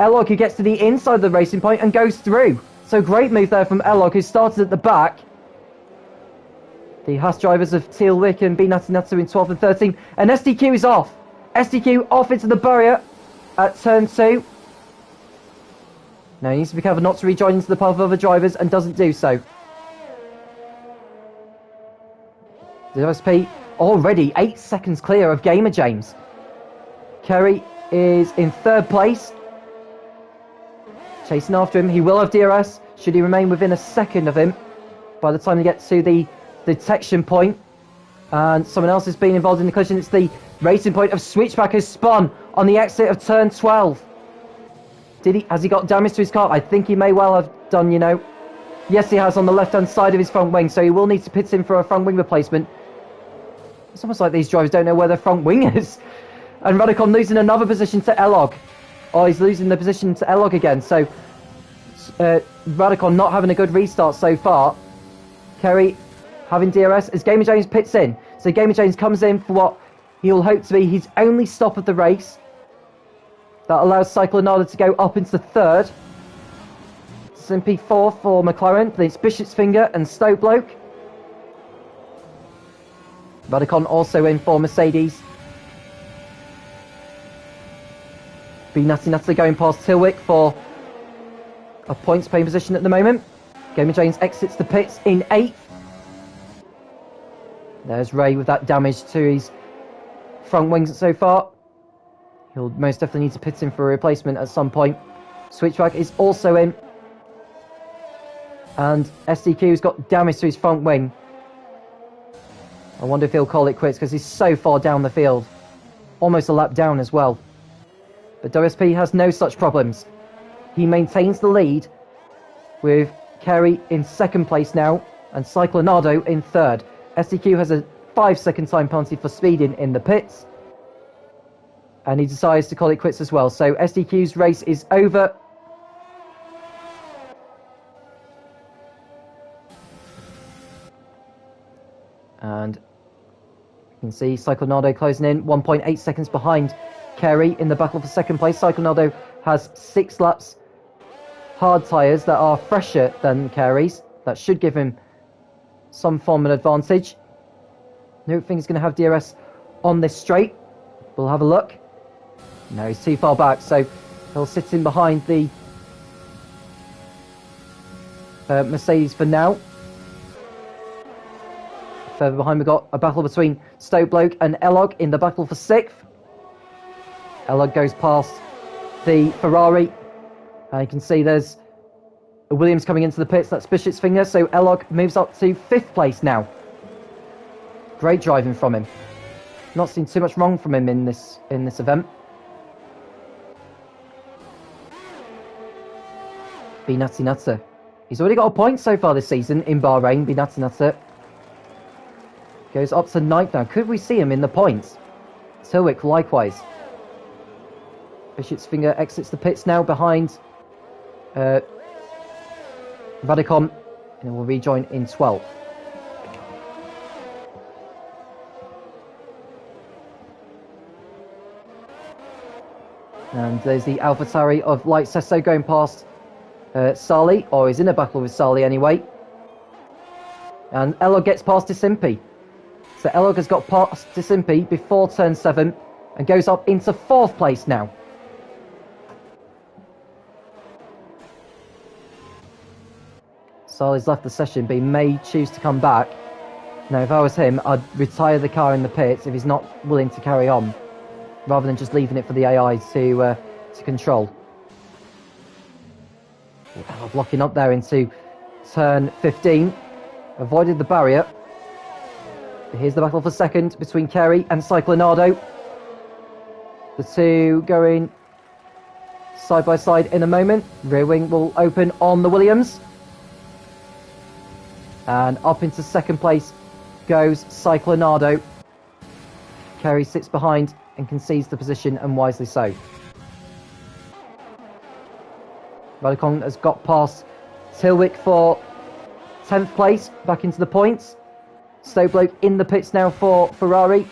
Elog who gets to the inside of the Racing Point and goes through. So great move there from Elog, who started at the back. The Haas drivers of Teal Wick and B Natsu Natsu in 12th and 13. And SDQ is off. SDQ off into the barrier at turn 2. Now he needs to be careful not to rejoin into the path of other drivers and doesn't do so. The OSP already 8 seconds clear of Gamer James. Kerry is in 3rd place. Chasing after him. He will have DRS should he remain within a second of him by the time they get to the detection point. And someone else has been involved in the collision. It's the Racing Point of Switchback has spun on the exit of turn 12. Has he got damage to his car? I think he may well have done, you know. Yes, he has on the left-hand side of his front wing, so he will need to pit in for a front wing replacement. It's almost like these drivers don't know where their front wing is. And Radicon losing another position to Elog. Oh, he's losing the position to Elog again. So, Radicon not having a good restart so far. Kerry having DRS as Gamer James pits in. So Gamer James comes in for what he'll hope to be his only stop of the race. That allows Cyclonado to go up into 3rd. Simply 4th for McLaren. Then it's Bishop's Finger and Stokebloke. Radicon also in for Mercedes. B Natty Natty going past Tilwick for a points paying position at the moment. Gamer James exits the pits in 8th. There's Ray with that damage to his front wings so far. He'll most definitely need to pit in for a replacement at some point. Switchback is also in. And SDQ's got damage to his front wing. I wonder if he'll call it quits because he's so far down the field. Almost a lap down as well. But WSP has no such problems. He maintains the lead with Kerry in 2nd place now and Cyclonado in 3rd. SDQ has a 5-second time penalty for speeding in the pits. And he decides to call it quits as well. So SDQ's race is over. And you can see Cyclonado closing in 1.8 seconds behind Kerry in the battle for 2nd place. Cyclonado has 6 laps hard tyres that are fresher than Kerry's. That should give him some form of advantage. I don't think he's going to have DRS on this straight. We'll have a look. No, he's too far back, so he'll sit in behind the Mercedes for now. Further behind we've got a battle between Stokebloke and Elog in the battle for 6th. Elog goes past the Ferrari. And you can see there's The Williams coming into the pits, that's Bishop's Finger, so Elog moves up to 5th place now. Great driving from him. Not seen too much wrong from him in this event. Binati Nutter. He's already got a point so far this season in Bahrain. Binati Nutter goes up to 9th now. Could we see him in the points? Tilwick likewise. Bishop's Finger exits the pits now behind Radicon, and will rejoin in 12th. And there's the AlphaTauri of Light Sesso going past Sali, or he's in a battle with Sali anyway. And Elog gets past Disimpi. So Elog has got past Disimpi before turn 7 and goes up into 4th place now. Sali's left the session, but he may choose to come back. Now, if I was him, I'd retire the car in the pits if he's not willing to carry on, rather than just leaving it for the AI to control. Blocking up there into turn 15. Avoided the barrier. Here's the battle for second between Kerry and Cyclonado. The two going side by side in a moment. Rear wing will open on the Williams. And up into second place goes Cyclonado. Kerry sits behind and concedes the position, and wisely so. Radicon has got past Tilwick for 10th place, back into the points. Stobloke in the pits now for Ferrari.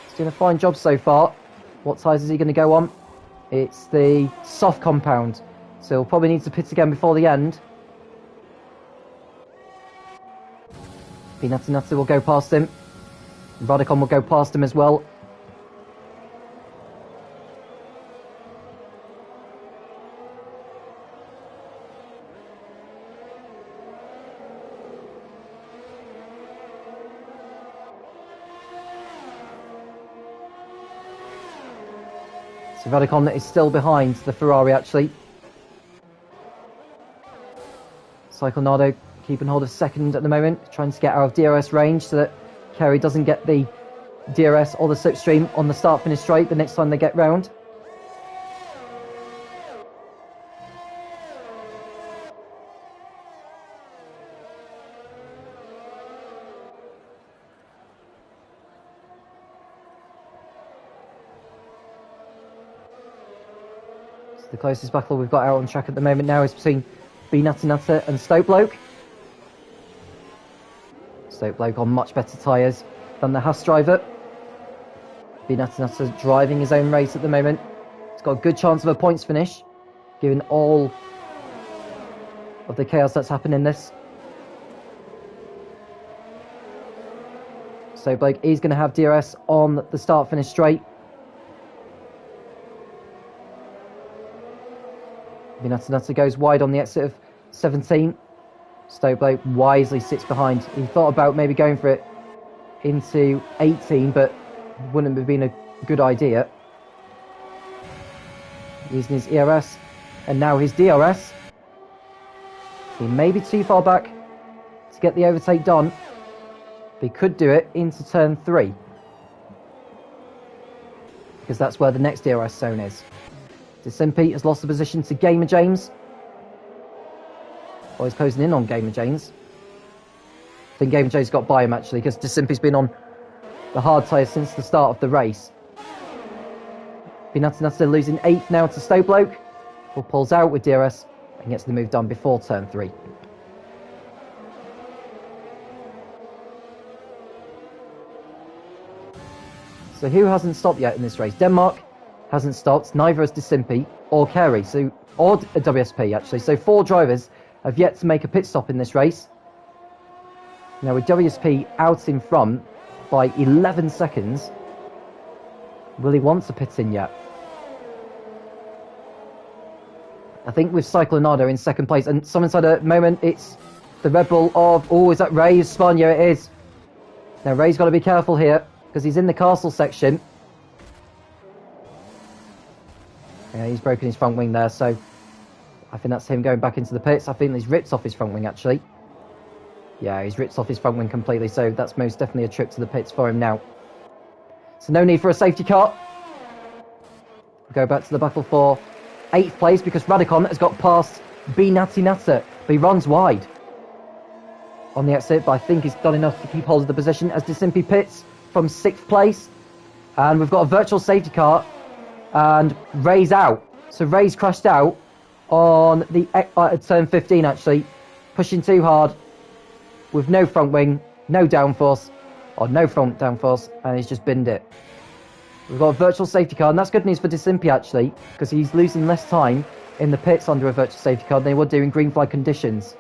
He's doing a fine job so far. What tyres is he going to go on? It's the soft compound, so he'll probably need to pit again before the end. Binati Nutter will go past him. Radicon will go past him as well. So Radicon is still behind the Ferrari actually. Cyclonado keeping hold of second at the moment, trying to get out of DRS range so that Kerry doesn't get the DRS or the slipstream on the start-finish straight the next time they get round. So the closest battle we've got out on track at the moment now is between Binati Nutter and Stobloke. Stobloke on much better tyres than the Haas driver. Binati Nutter driving his own race at the moment. He's got a good chance of a points finish, given all of the chaos that's happened in this. Stobloke is going to have DRS on the start-finish straight. Binati Nutter goes wide on the exit of 17. Stobloke wisely sits behind. He thought about maybe going for it into 18, but wouldn't have been a good idea. Using his ERS and now his DRS. He may be too far back to get the overtake done, but he could do it into turn 3, because that's where the next DRS zone is. Disimpi has lost the position to Gamer James. Or he's closing in on Gamer James. I think Gamer James got by him actually, because Disimpi's been on the hard tyres since the start of the race. Binati Nutter losing 8th now to Stobloke, who pulls out with DRS and gets the move done before turn 3. So who hasn't stopped yet in this race? Denmark hasn't stopped, neither has Disimpi or Kerry, or WSP actually. So 4 drivers have yet to make a pit stop in this race. Now with WSP out in front by 11 seconds, will he want to pit in yet? I think with Cyclonado in second place, and someone said at the moment it's the Red Bull of, oh, is that Ray's spun? Yeah, it is. Now Ray's got to be careful here, because he's in the castle section. Yeah, he's broken his front wing there, so I think that's him going back into the pits. I think he's ripped off his front wing, actually. Yeah, he's ripped off his front wing completely, so that's most definitely a trip to the pits for him now. So no need for a safety car. We'll go back to the battle for 8th place because Radikon has got past B Natty Natter, but he runs wide on the exit, but I think he's done enough to keep hold of the position as Disimpy pits from 6th place. And we've got a virtual safety car, and Ray's out. So Ray's crashed out on the turn 15, actually, pushing too hard with no front wing, no downforce, or no front downforce, and he's just binned it. We've got a virtual safety car, and that's good news for Disimpy, actually, because he's losing less time in the pits under a virtual safety car than he would do in green flag conditions.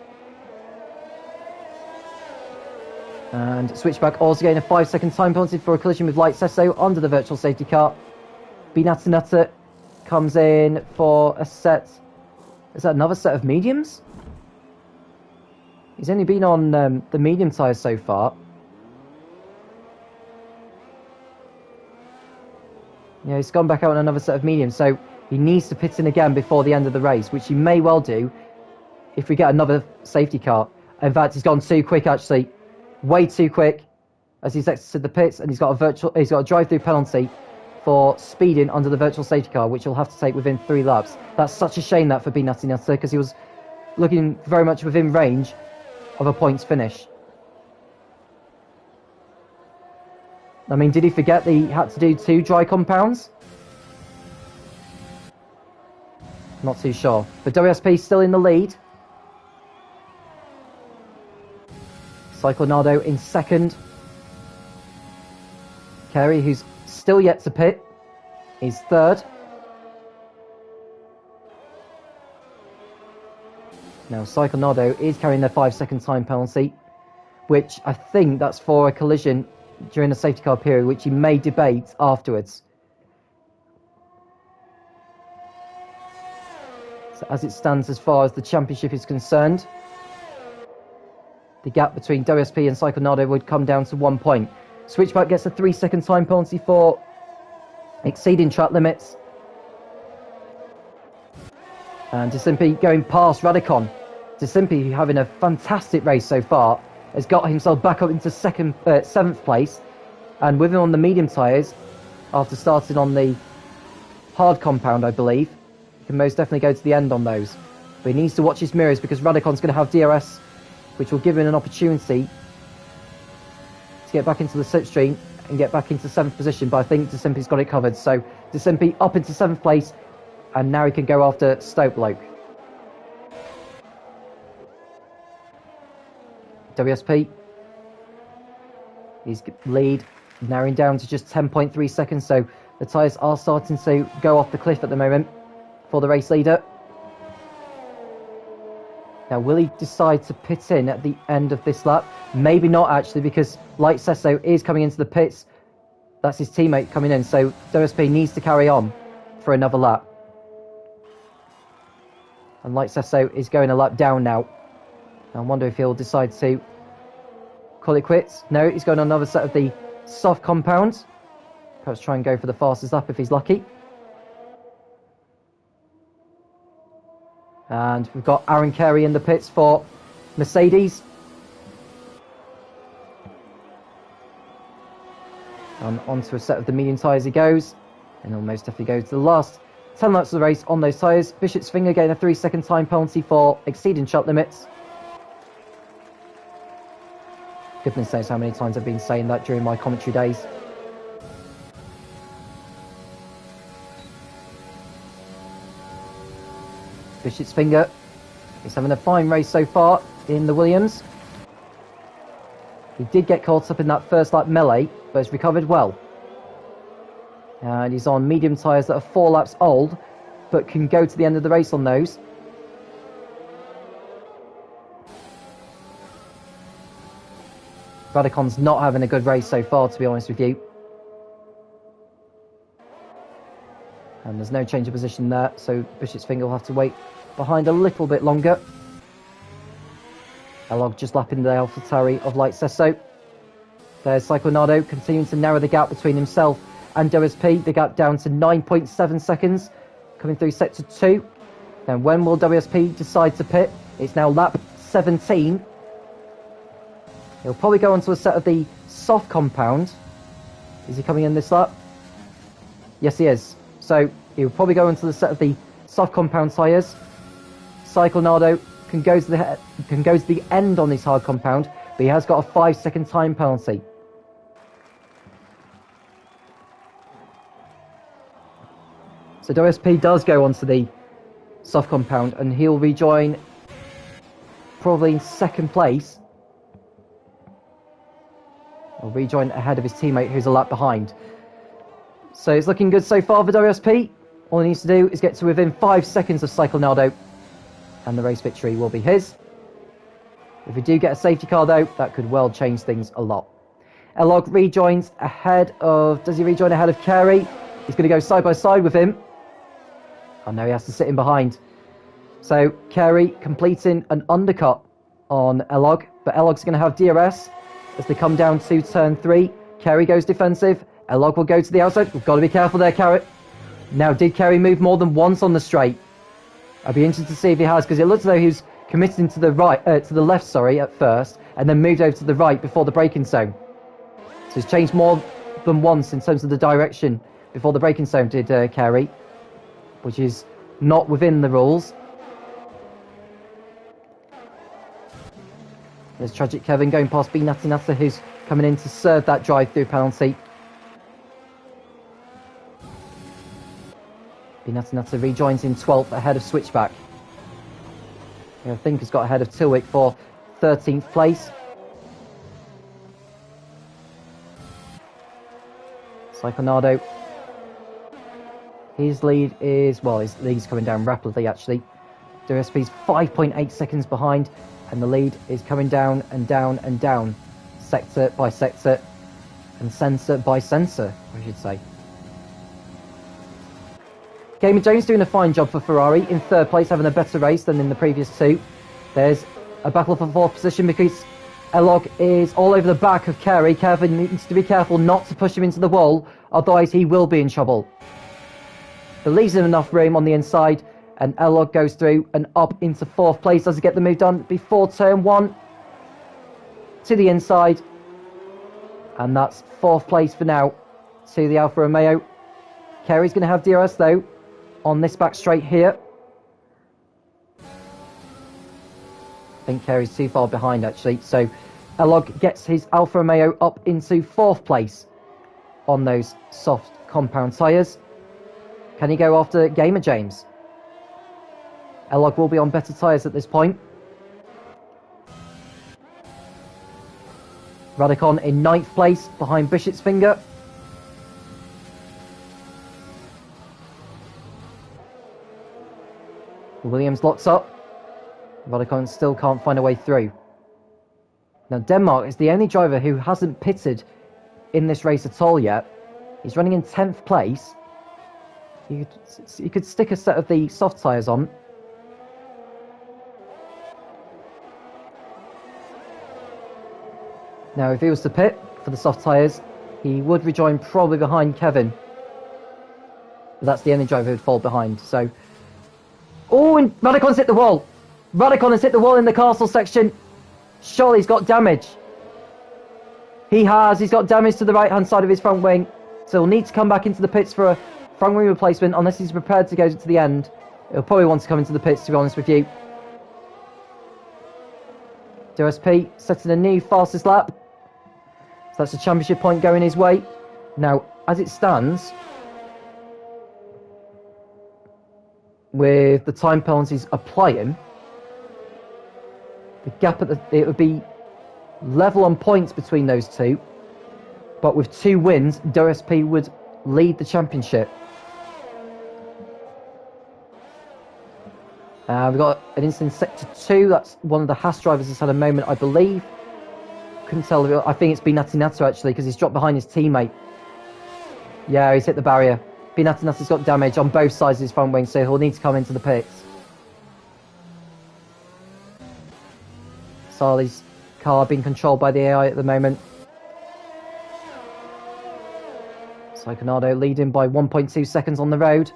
And Switchback also getting a 5-second time penalty for a collision with Light Sesso under the virtual safety car. Binatanata comes in for a set. Is that another set of mediums? He's only been on the medium tyres so far. Yeah, he's gone back out on another set of mediums, so he needs to pit in again before the end of the race, which he may well do if we get another safety car. In fact, he's gone too quick, actually. Way too quick as he's exited the pits, and he's got a drive-through penalty for speeding under the virtual safety car, which he'll have to take within 3 laps. That's such a shame that for B Natty Natter, because he was looking very much within range of a points finish. I mean, did he forget that he had to do 2 dry compounds? Not too sure. But WSP still in the lead. Cyclonado in 2nd. Carey, who's still yet to pit, is 3rd. Now, Cyclonado is carrying their 5-second time penalty, which I think that's for a collision during the safety car period, which he may debate afterwards. So as it stands as far as the championship is concerned, the gap between WSP and Cyclonado would come down to 1 point. Switchback gets a 3-second time penalty for exceeding track limits. And Disimpy going past Radikon. Disimpy, having a fantastic race so far, has got himself back up into 7th place. And with him on the medium tyres, after starting on the hard compound, I believe, he can most definitely go to the end on those. But he needs to watch his mirrors because Radikon's going to have DRS, which will give him an opportunity to get back into the slipstream and get back into 7th position. But I think Disimpy's got it covered. So Disimpy up into 7th place, and now he can go after Stokebloke. WSP, his lead narrowing down to just 10.3 seconds. So the tyres are starting to go off the cliff at the moment for the race leader. Now, will he decide to pit in at the end of this lap? Maybe not, actually, because Light Sesso is coming into the pits. That's his teammate coming in, so WSP needs to carry on for another lap. And Light Sesso is going a lap down now. I wonder if he'll decide to call it quits. No, he's going on another set of the soft compounds. Perhaps try and go for the fastest lap if he's lucky. And we've got Aaron Carey in the pits for Mercedes. And onto a set of the medium tyres he goes. And he'll most definitely go to the last 10 laps of the race on those tyres. Bishop's Finger getting a 3-second time penalty for exceeding track limits. Goodness knows how many times I've been saying that during my commentary days. Bishop's Finger is having a fine race so far in the Williams. He did get caught up in that first lap melee, but has recovered well. And he's on medium tyres that are 4 laps old, but can go to the end of the race on those. Radikon's not having a good race so far, to be honest with you. And there's no change of position there, so Bishop's Finger will have to wait behind a little bit longer. Elog just lapping the AlphaTauri of Light Sesso. There's Cyclonado continuing to narrow the gap between himself and WSP. The gap down to 9.7 seconds, coming through sector 2. Then when will WSP decide to pit? It's now lap 17. He'll probably go onto a set of the soft compound. Is he coming in this lap? Yes, he is. So he'll probably go into the set of the soft compound tyres. Cyclonado can go to the end on this hard compound, but he has got a 5-second time penalty. So WSP does go onto the soft compound, and he'll rejoin probably in second place. He'll rejoin ahead of his teammate who's a lap behind. So it's looking good so far for WSP. All he needs to do is get to within 5 seconds of Cyclonado, and the race victory will be his. If we do get a safety car though, that could well change things a lot. Elog rejoins ahead of... Does he rejoin ahead of Carey? He's going to go side by side with him. Oh no, he has to sit in behind. So Carey completing an undercut on Elog, but Elog's going to have DRS as they come down to turn 3. Carey goes defensive. Elog will go to the outside. We've got to be careful there, Carey. Now, did Carey move more than once on the straight? I'd be interested to see if he has, because it looks as though he was committing to the right, to the left, sorry, at first, and then moved over to the right before the braking zone. So he's changed more than once in terms of the direction before the braking zone, did Carey, which is not within the rules. There's Tragic Kevin going past B Natty Natter, who's coming in to serve that drive-through penalty. B Natty Natter rejoins in 12th ahead of Switchback. I think has got ahead of Tilwick for 13th place. Cyclonado. His lead is, well, his lead's coming down rapidly actually. WSP's 5.8 seconds behind, and the lead is coming down and down and down, sector by sector, and sensor by sensor, I should say. Gamer Jones doing a fine job for Ferrari, in third place, having a better race than in the previous two. There's a battle for fourth position because Elog is all over the back of Carey. Kevin needs to be careful not to push him into the wall, otherwise he will be in trouble. But leaves him enough room on the inside, and Elog goes through and up into fourth place. Does he get the move done before turn 1? To the inside, and that's fourth place for now to the Alfa Romeo. Carey's going to have DRS though on this back straight here. I think Carey's too far behind actually, so Elog gets his Alfa Romeo up into fourth place on those soft compound tyres. Can he go after Gamer James? Elog will be on better tyres at this point. Radicon in 9th place behind Bishop's Finger. Williams locks up. Radicon still can't find a way through. Now Denmark is the only driver who hasn't pitted in this race at all yet. He's running in 10th place. You could stick a set of the soft tyres on. Now if he was to pit for the soft tyres, he would rejoin probably behind Kevin. But that's the only driver who'd fall behind, so... Oh, and Radicon's hit the wall! Radicon has hit the wall in the castle section. Surely he's got damage. He has. He's got damage to the right-hand side of his front wing. So he'll need to come back into the pits for a front wing replacement unless he's prepared to go to the end. He'll probably want to come into the pits, to be honest with you. DSP setting a new fastest lap. So that's a championship point going his way. Now, as it stands, with the time penalties applying, the gap it would be level on points between those two, but with 2 wins, DSP would lead the championship. We've got an incident in sector 2. That's one of the Haas drivers has had a moment, I believe. Couldn't tell. I think it's Binati Nato actually, because he's dropped behind his teammate. Yeah, he's hit the barrier. Binati Nato's got damage on both sides of his front wing, so he'll need to come into the pits. Sarli's car being controlled by the AI at the moment. Cyclonado leading by 1.2 seconds on the road.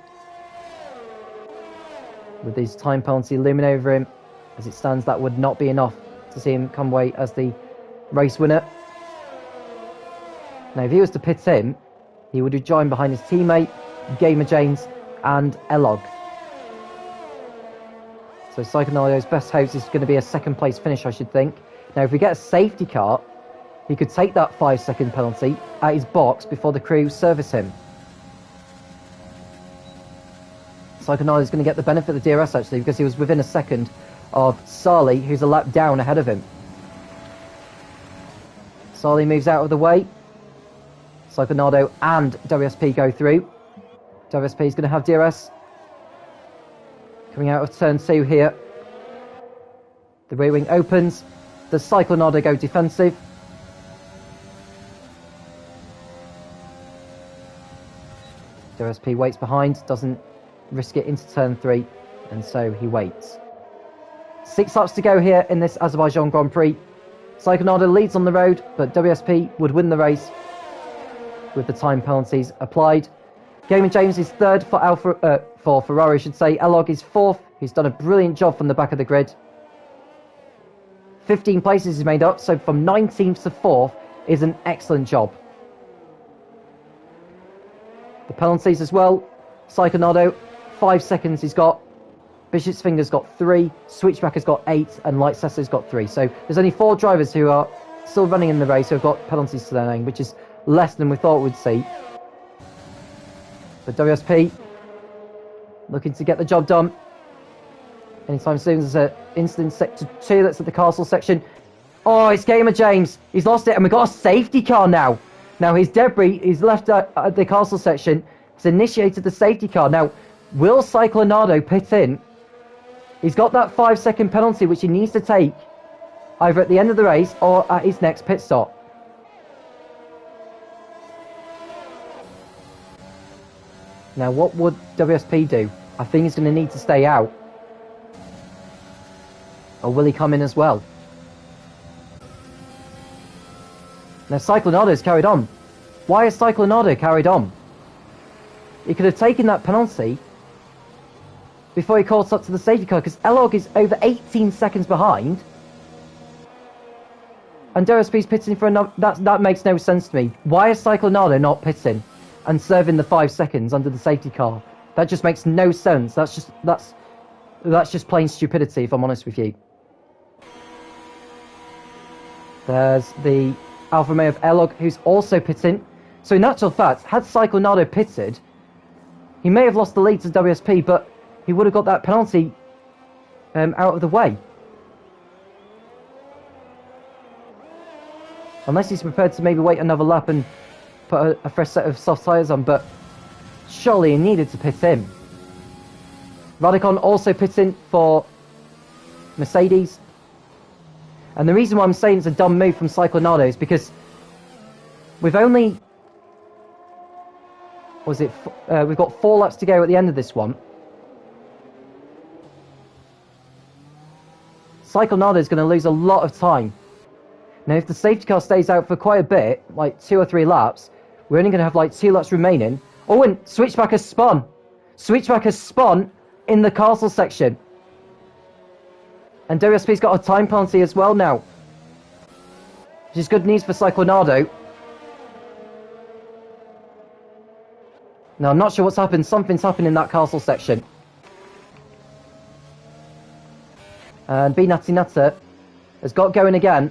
With his time penalty looming over him, as it stands, that would not be enough to see him come away as the race winner. Now, if he was to pit him, he would have joined behind his teammate, Gamer James, and Elog. So Psychonado's best hopes is going to be a second place finish, I should think. Now, if we get a safety car, he could take that 5-second penalty at his box before the crew service him. Psychonado is going to get the benefit of the DRS, actually, because he was within a second of Sarli, who's a lap down ahead of him. Sarli moves out of the way. Psychonado and WSP go through. WSP is going to have DRS. Coming out of turn 2 here. The rear wing opens. Does Psychonado go defensive? WSP waits behind, doesn't risk it into turn 3, and so he waits. 6 laps to go here in this Azerbaijan Grand Prix. Psychonado leads on the road, but WSP would win the race with the time penalties applied. Gamer James is third for Ferrari, I should say. Elog is fourth. He's done a brilliant job from the back of the grid. 15 places he's made up, so from 19th to 4th is an excellent job. The penalties as well. Psychonado, 5 seconds he's got. Bishop's Finger's got 3. Switchback has got 8. And Lightsesser's got 3. So there's only 4 drivers who are still running in the race who have got penalties to their name, which is less than we thought we'd see. But WSP looking to get the job done anytime soon. There's an incident sector 2 that's at the castle section. Oh, it's Gamer James. He's lost it, and we've got a safety car now. Now his debris is left at the castle section. He's initiated the safety car. Now, will Cyclonado pit in? He's got that 5-second penalty which he needs to take either at the end of the race or at his next pit stop. Now, what would WSP do? I think he's going to need to stay out. Or will he come in as well? Now, Cyclonado's carried on. Why has Cyclonado carried on? He could have taken that penalty before he caught up to the safety car, because Elog is over 18 seconds behind. And WSP's pitting for another... That makes no sense to me. Why is Cyclonado not pitting and serving the 5 seconds under the safety car? That just makes no sense. That's just plain stupidity, if I'm honest with you. There's the Alfa Romeo of Elog, who's also pitting. So in actual fact, had Cyclonado pitted, he may have lost the lead to WSP, but he would have got that penalty out of the way. Unless he's prepared to maybe wait another lap and put a fresh set of soft tyres on, but surely he needed to pit in. Radicon also pitting for Mercedes. And the reason why I'm saying it's a dumb move from Cyclonado is because we've only... we've got 4 laps to go at the end of this one. Cyclonado is going to lose a lot of time. Now, if the safety car stays out for quite a bit, like 2 or 3 laps, we're only going to have like 2 laps remaining. Oh, and Switchback has spun. Switchback has spun in the castle section. And WSP's got a time penalty as well now, which is good news for Cyclonado. Now, I'm not sure what's happened. Something's happened in that castle section. And B Natty Natter has got going again.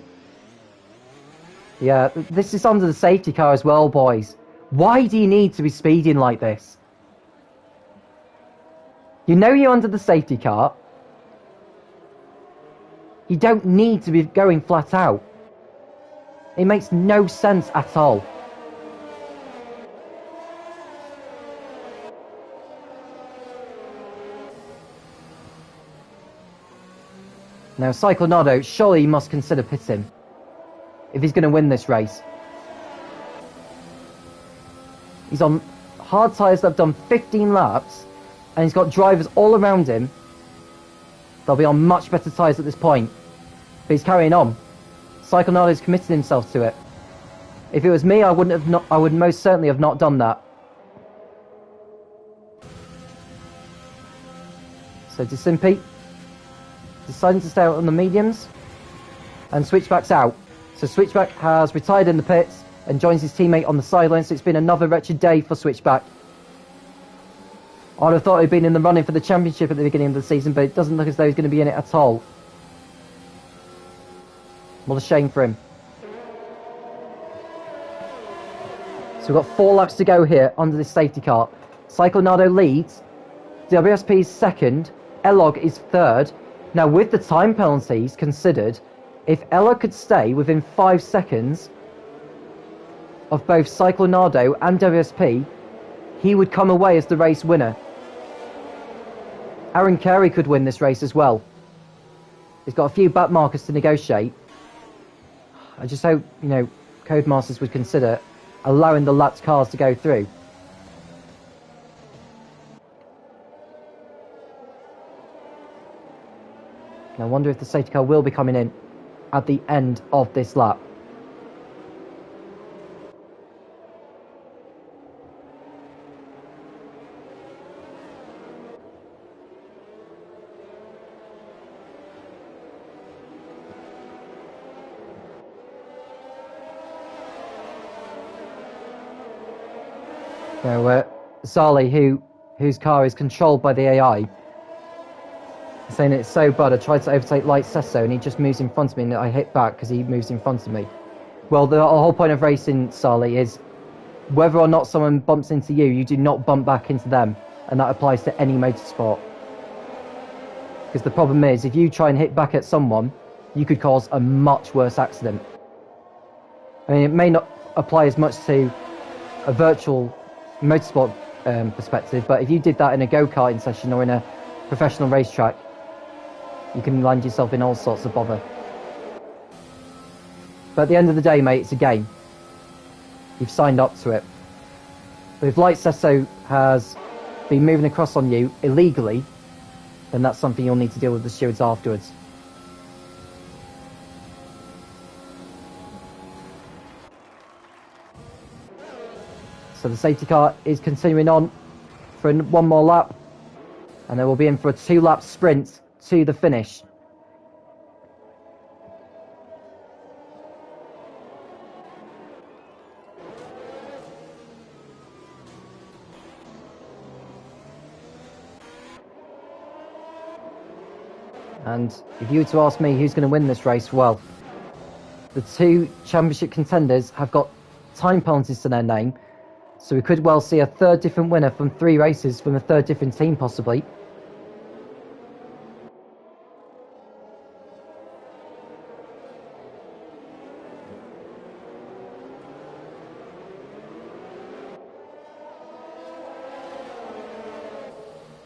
Yeah, this is under the safety car as well, boys. Why do you need to be speeding like this? You know you're under the safety car. You don't need to be going flat out. It makes no sense at all. Now, Cyclonado, surely he must consider pitting if he's going to win this race. He's on hard tyres that have done 15 laps, and he's got drivers all around him. They'll be on much better tyres at this point. But he's carrying on. Cyclonado's committed himself to it. If it was me, I would most certainly have not done that. So So Disimpi deciding to stay out on the mediums, and Switchback's out. So Switchback has retired in the pits and joins his teammate on the sidelines. So it's been another wretched day for Switchback. I'd have thought he'd been in the running for the championship at the beginning of the season, but it doesn't look as though he's going to be in it at all. What a shame for him. So we've got 4 laps to go here under this safety car. Cyclonado leads. WSP is second. Elog is third. Now, with the time penalties considered, if Elog could stay within 5 seconds of both Cyclonado and WSP, he would come away as the race winner. Aaron Carey could win this race as well. He's got a few back markers to negotiate. I just hope, Codemasters would consider allowing the lapped cars to go through. I wonder if the safety car will be coming in at the end of this lap. Now, Zali, whose car is controlled by the AI, saying it's so bad. I tried to overtake Light Sesso and he just moves in front of me and I hit back because he moves in front of me. Well, the whole point of racing, Sali, is whether or not someone bumps into you, you do not bump back into them, and that applies to any motorsport. Because the problem is, if you try and hit back at someone, you could cause a much worse accident. I mean, it may not apply as much to a virtual motorsport perspective, but if you did that in a go-karting session or in a professional racetrack, you can land yourself in all sorts of bother. But at the end of the day, mate, it's a game. You've signed up to it. But if Light Sesso has been moving across on you illegally, then that's something you'll need to deal with the stewards afterwards. So the safety car is continuing on for one more lap, and they will be in for a 2-lap sprint to the finish. And if you were to ask me who's going to win this race, well, the 2 championship contenders have got time penalties to their name, so we could well see a third different winner from 3 races from a third different team, possibly.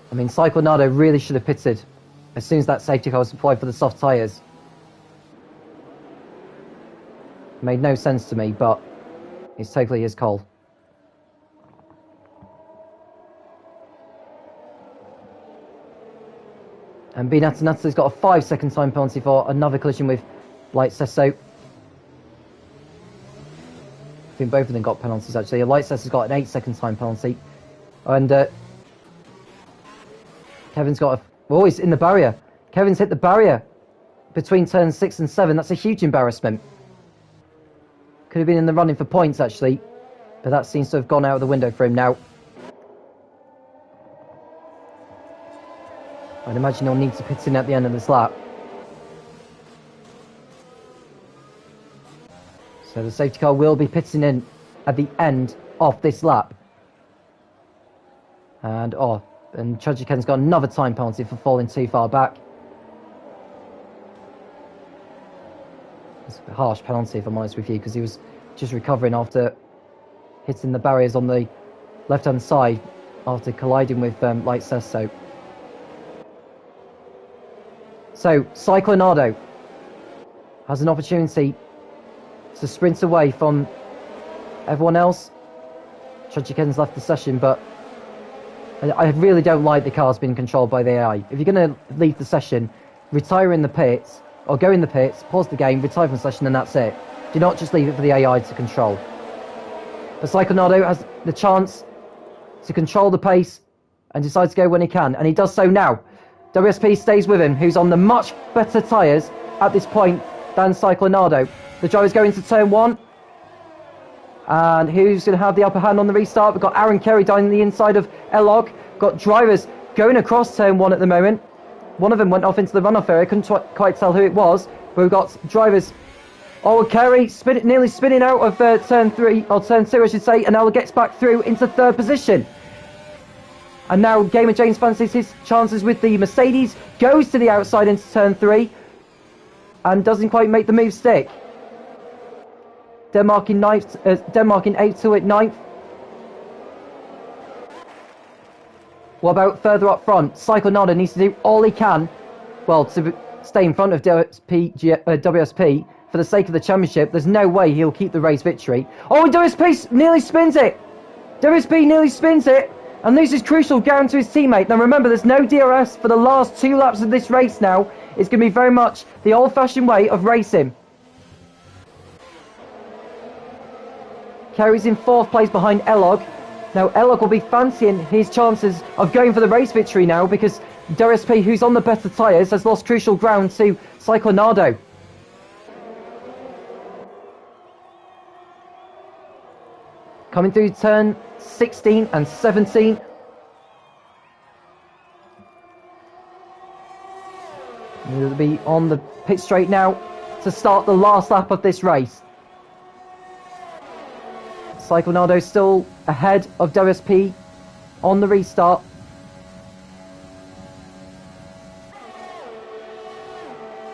I mean, Cyclonado really should have pitted as soon as that safety car was applied for the soft tyres. Made no sense to me, but it's totally his call. And Binatana's got a 5-second time penalty for another collision with Light Sesso. I think both of them got penalties, actually. Light Sesso's got an 8-second time penalty. And Kevin's got a... Oh, he's in the barrier. Kevin's hit the barrier between turns 6 and 7. That's a huge embarrassment. Could have been in the running for points, actually. But that seems to have gone out of the window for him now. I'd imagine he'll need to pit in at the end of this lap. So the safety car will be pitting in at the end of this lap. And Chajiken's got another time penalty for falling too far back. It's a harsh penalty, if I'm honest with you, because he was just recovering after hitting the barriers on the left-hand side after colliding with Light Sesso. So, Cyclonado has an opportunity to sprint away from everyone else. Chajiken's left the session, but I really don't like the cars being controlled by the AI. If you're going to leave the session, retire in the pits, or go in the pits, pause the game, retire from the session, and that's it. Do not just leave it for the AI to control. But Cyclonado has the chance to control the pace and decide to go when he can, and he does so now. WSP stays with him, who's on the much better tyres at this point than Cyclonado. The driver's going to turn 1. And who's going to have the upper hand on the restart? We've got Aaron Kerry down the inside of Elog. Got drivers going across turn 1 at the moment. One of them went off into the runoff area. Couldn't quite tell who it was. But we've got drivers. Oh, Kerry nearly spinning out of turn 3, or turn 2 I should say. And now gets back through into 3rd position. And now Gamer James fancies his chances with the Mercedes. Goes to the outside into turn 3. And doesn't quite make the move stick. Denmark in 8th to at 9th. What about further up front? Cyclonado needs to do all he can, well, to stay in front of WSP for the sake of the championship. There's no way he'll keep the race victory. Oh, and WSP nearly spins it! WSP nearly spins it, and this is crucial down to his teammate. Now remember, there's no DRS for the last 2 laps of this race now. It's going to be very much the old-fashioned way of racing. Kerry's in 4th place behind Elog. Now Elog will be fancying his chances of going for the race victory now, because WSP, who's on the better tyres, has lost crucial ground to Cyclonado. Coming through turn 16 and 17. He'll be on the pit straight now to start the last lap of this race. Cyclonado still ahead of WSP on the restart.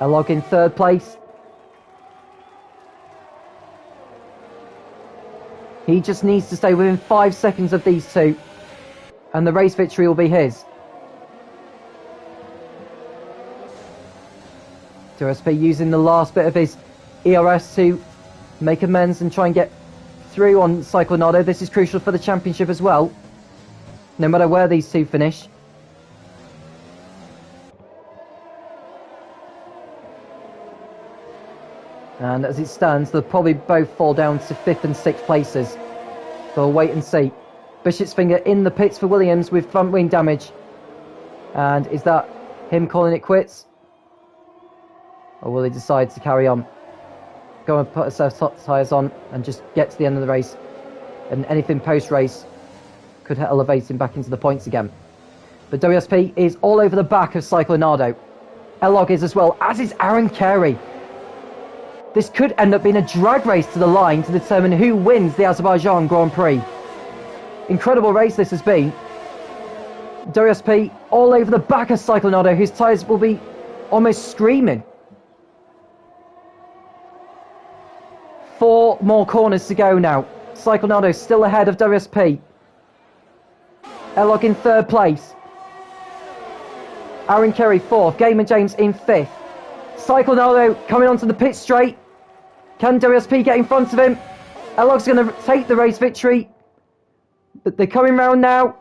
Elog in 3rd place. He just needs to stay within 5 seconds of these two, and the race victory will be his. WSP using the last bit of his ERS to make amends and try and get through on Cyclonado. This is crucial for the championship as well, no matter where these two finish. And as it stands, they'll probably both fall down to 5th and 6th places. So we'll wait and see. Bishop's Finger in the pits for Williams with front wing damage. And is that him calling it quits? Or will he decide to carry on? Go and put himself tyres on and just get to the end of the race. And anything post-race could elevate him back into the points again. But WSP is all over the back of Cyclonado. Elog is as well, as is Aaron Carey. This could end up being a drag race to the line to determine who wins the Azerbaijan Grand Prix. Incredible race this has been. WSP all over the back of Cyclonado, whose tyres will be almost screaming. 4 more corners to go now. Cyclonado still ahead of WSP. Elog in 3rd place. Aaron Kerry 4th. Gamer James in 5th. Cyclonado coming onto the pit straight. Can WSP get in front of him? Elog's going to take the race victory. But they're coming round now.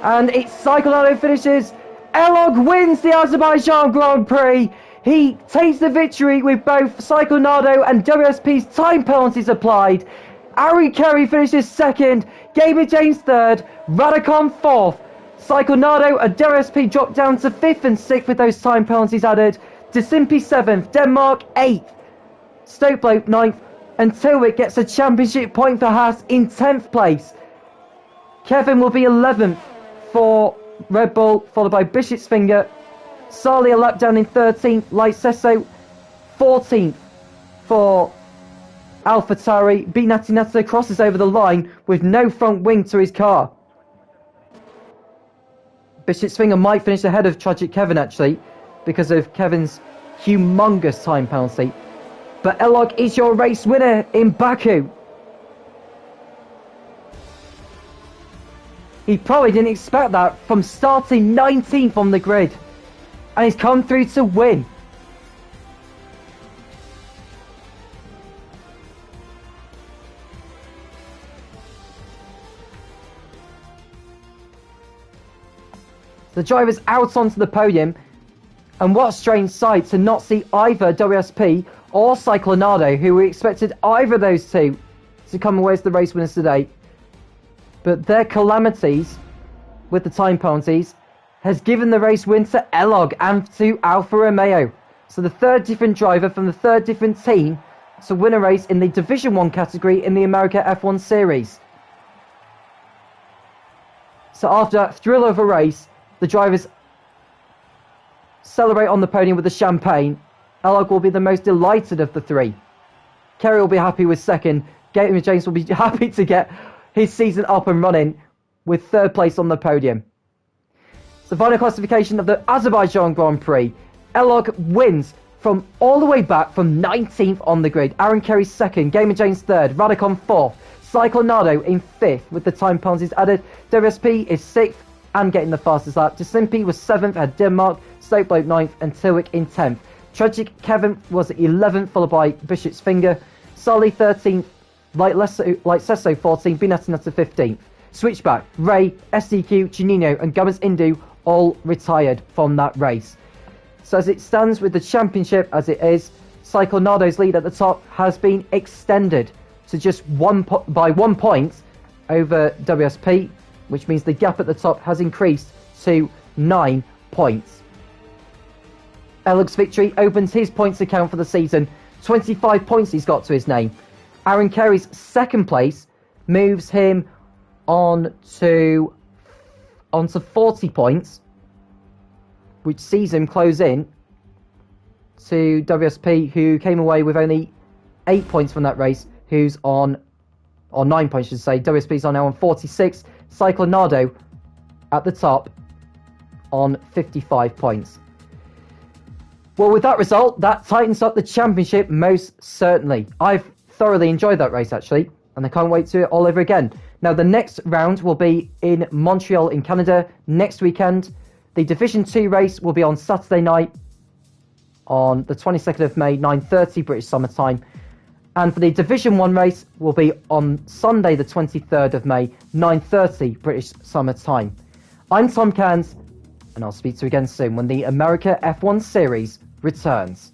And it's Cyclonado finishes. Elog wins the Azerbaijan Grand Prix. He takes the victory with both Cyclonado and WSP's time penalties applied. Aaron Kerry finishes 2nd. Gamer James 3rd. Radicon 4th. Cyclonado and WSP dropped down to 5th and 6th with those time penalties added. Desimpi 7th. Denmark 8th. Stokebloke 9th. And Tilwick gets a championship point for Haas in 10th place. Kevin will be 11th for Red Bull, followed by Bishop's Finger. Sarli a lap down in 13th. Lycesso 14th for AlphaTauri. Binatinata crosses over the line with no front wing to his car. Bishop's Finger might finish ahead of Tragic Kevin actually, because of Kevin's humongous time penalty. But Elog is your race winner in Baku. He probably didn't expect that from starting 19th on the grid. And he's come through to win. The driver's out onto the podium. And what a strange sight to not see either WSP or Cyclonado, who we expected either of those two to come away as the race winners today. But their calamities with the time penalties has given the race win to Elog and to Alfa Romeo. So the third different driver from the third different team to win a race in the Division 1 category in the America F1 Series. So after that thrill of a race, the drivers celebrate on the podium with the champagne. Elog will be the most delighted of the three. Kerry will be happy with second. Gaten James will be happy to get his season up and running with third place on the podium. So final classification of the Azerbaijan Grand Prix. Elog wins from all the way back from 19th on the grid. Aaron Kerry second, Gaten James third, Radicon fourth, Cyclonado in fifth with the time penalties added. WSP is sixth and getting the fastest lap. Desimpi was seventh, had Denmark, Stokebloke ninth and Tilwick in 10th. Tragic Kevin was 11th, followed by Bishop's Finger. Sully 13th, Light Sesso 14th, Binatinata 15th. Switchback, Ray, SDQ, Janino and Gomez Indu all retired from that race. So as it stands with the championship as it is, Cyclonado's lead at the top has been extended to just 1 point over WSP, which means the gap at the top has increased to 9 points. Elog's victory opens his points account for the season. 25 points he's got to his name. Aaron Kerry's second place moves him onto 40 points, which sees him close in to WSP, who came away with only 8 points from that race, who's on 9 points, I should say. WSP's now on 46. Cyclonado at the top on 55 points. Well, with that result, that tightens up the championship most certainly. I've thoroughly enjoyed that race, actually, and I can't wait to do it all over again. Now, the next round will be in Montreal in Canada next weekend. The Division 2 race will be on Saturday night on the 22nd of May, 9:30 British Summer Time. And for the Division 1 race will be on Sunday, the 23rd of May, 9:30 British Summer Time. I'm Tom Cairns, and I'll speak to you again soon when the America F1 Series returns.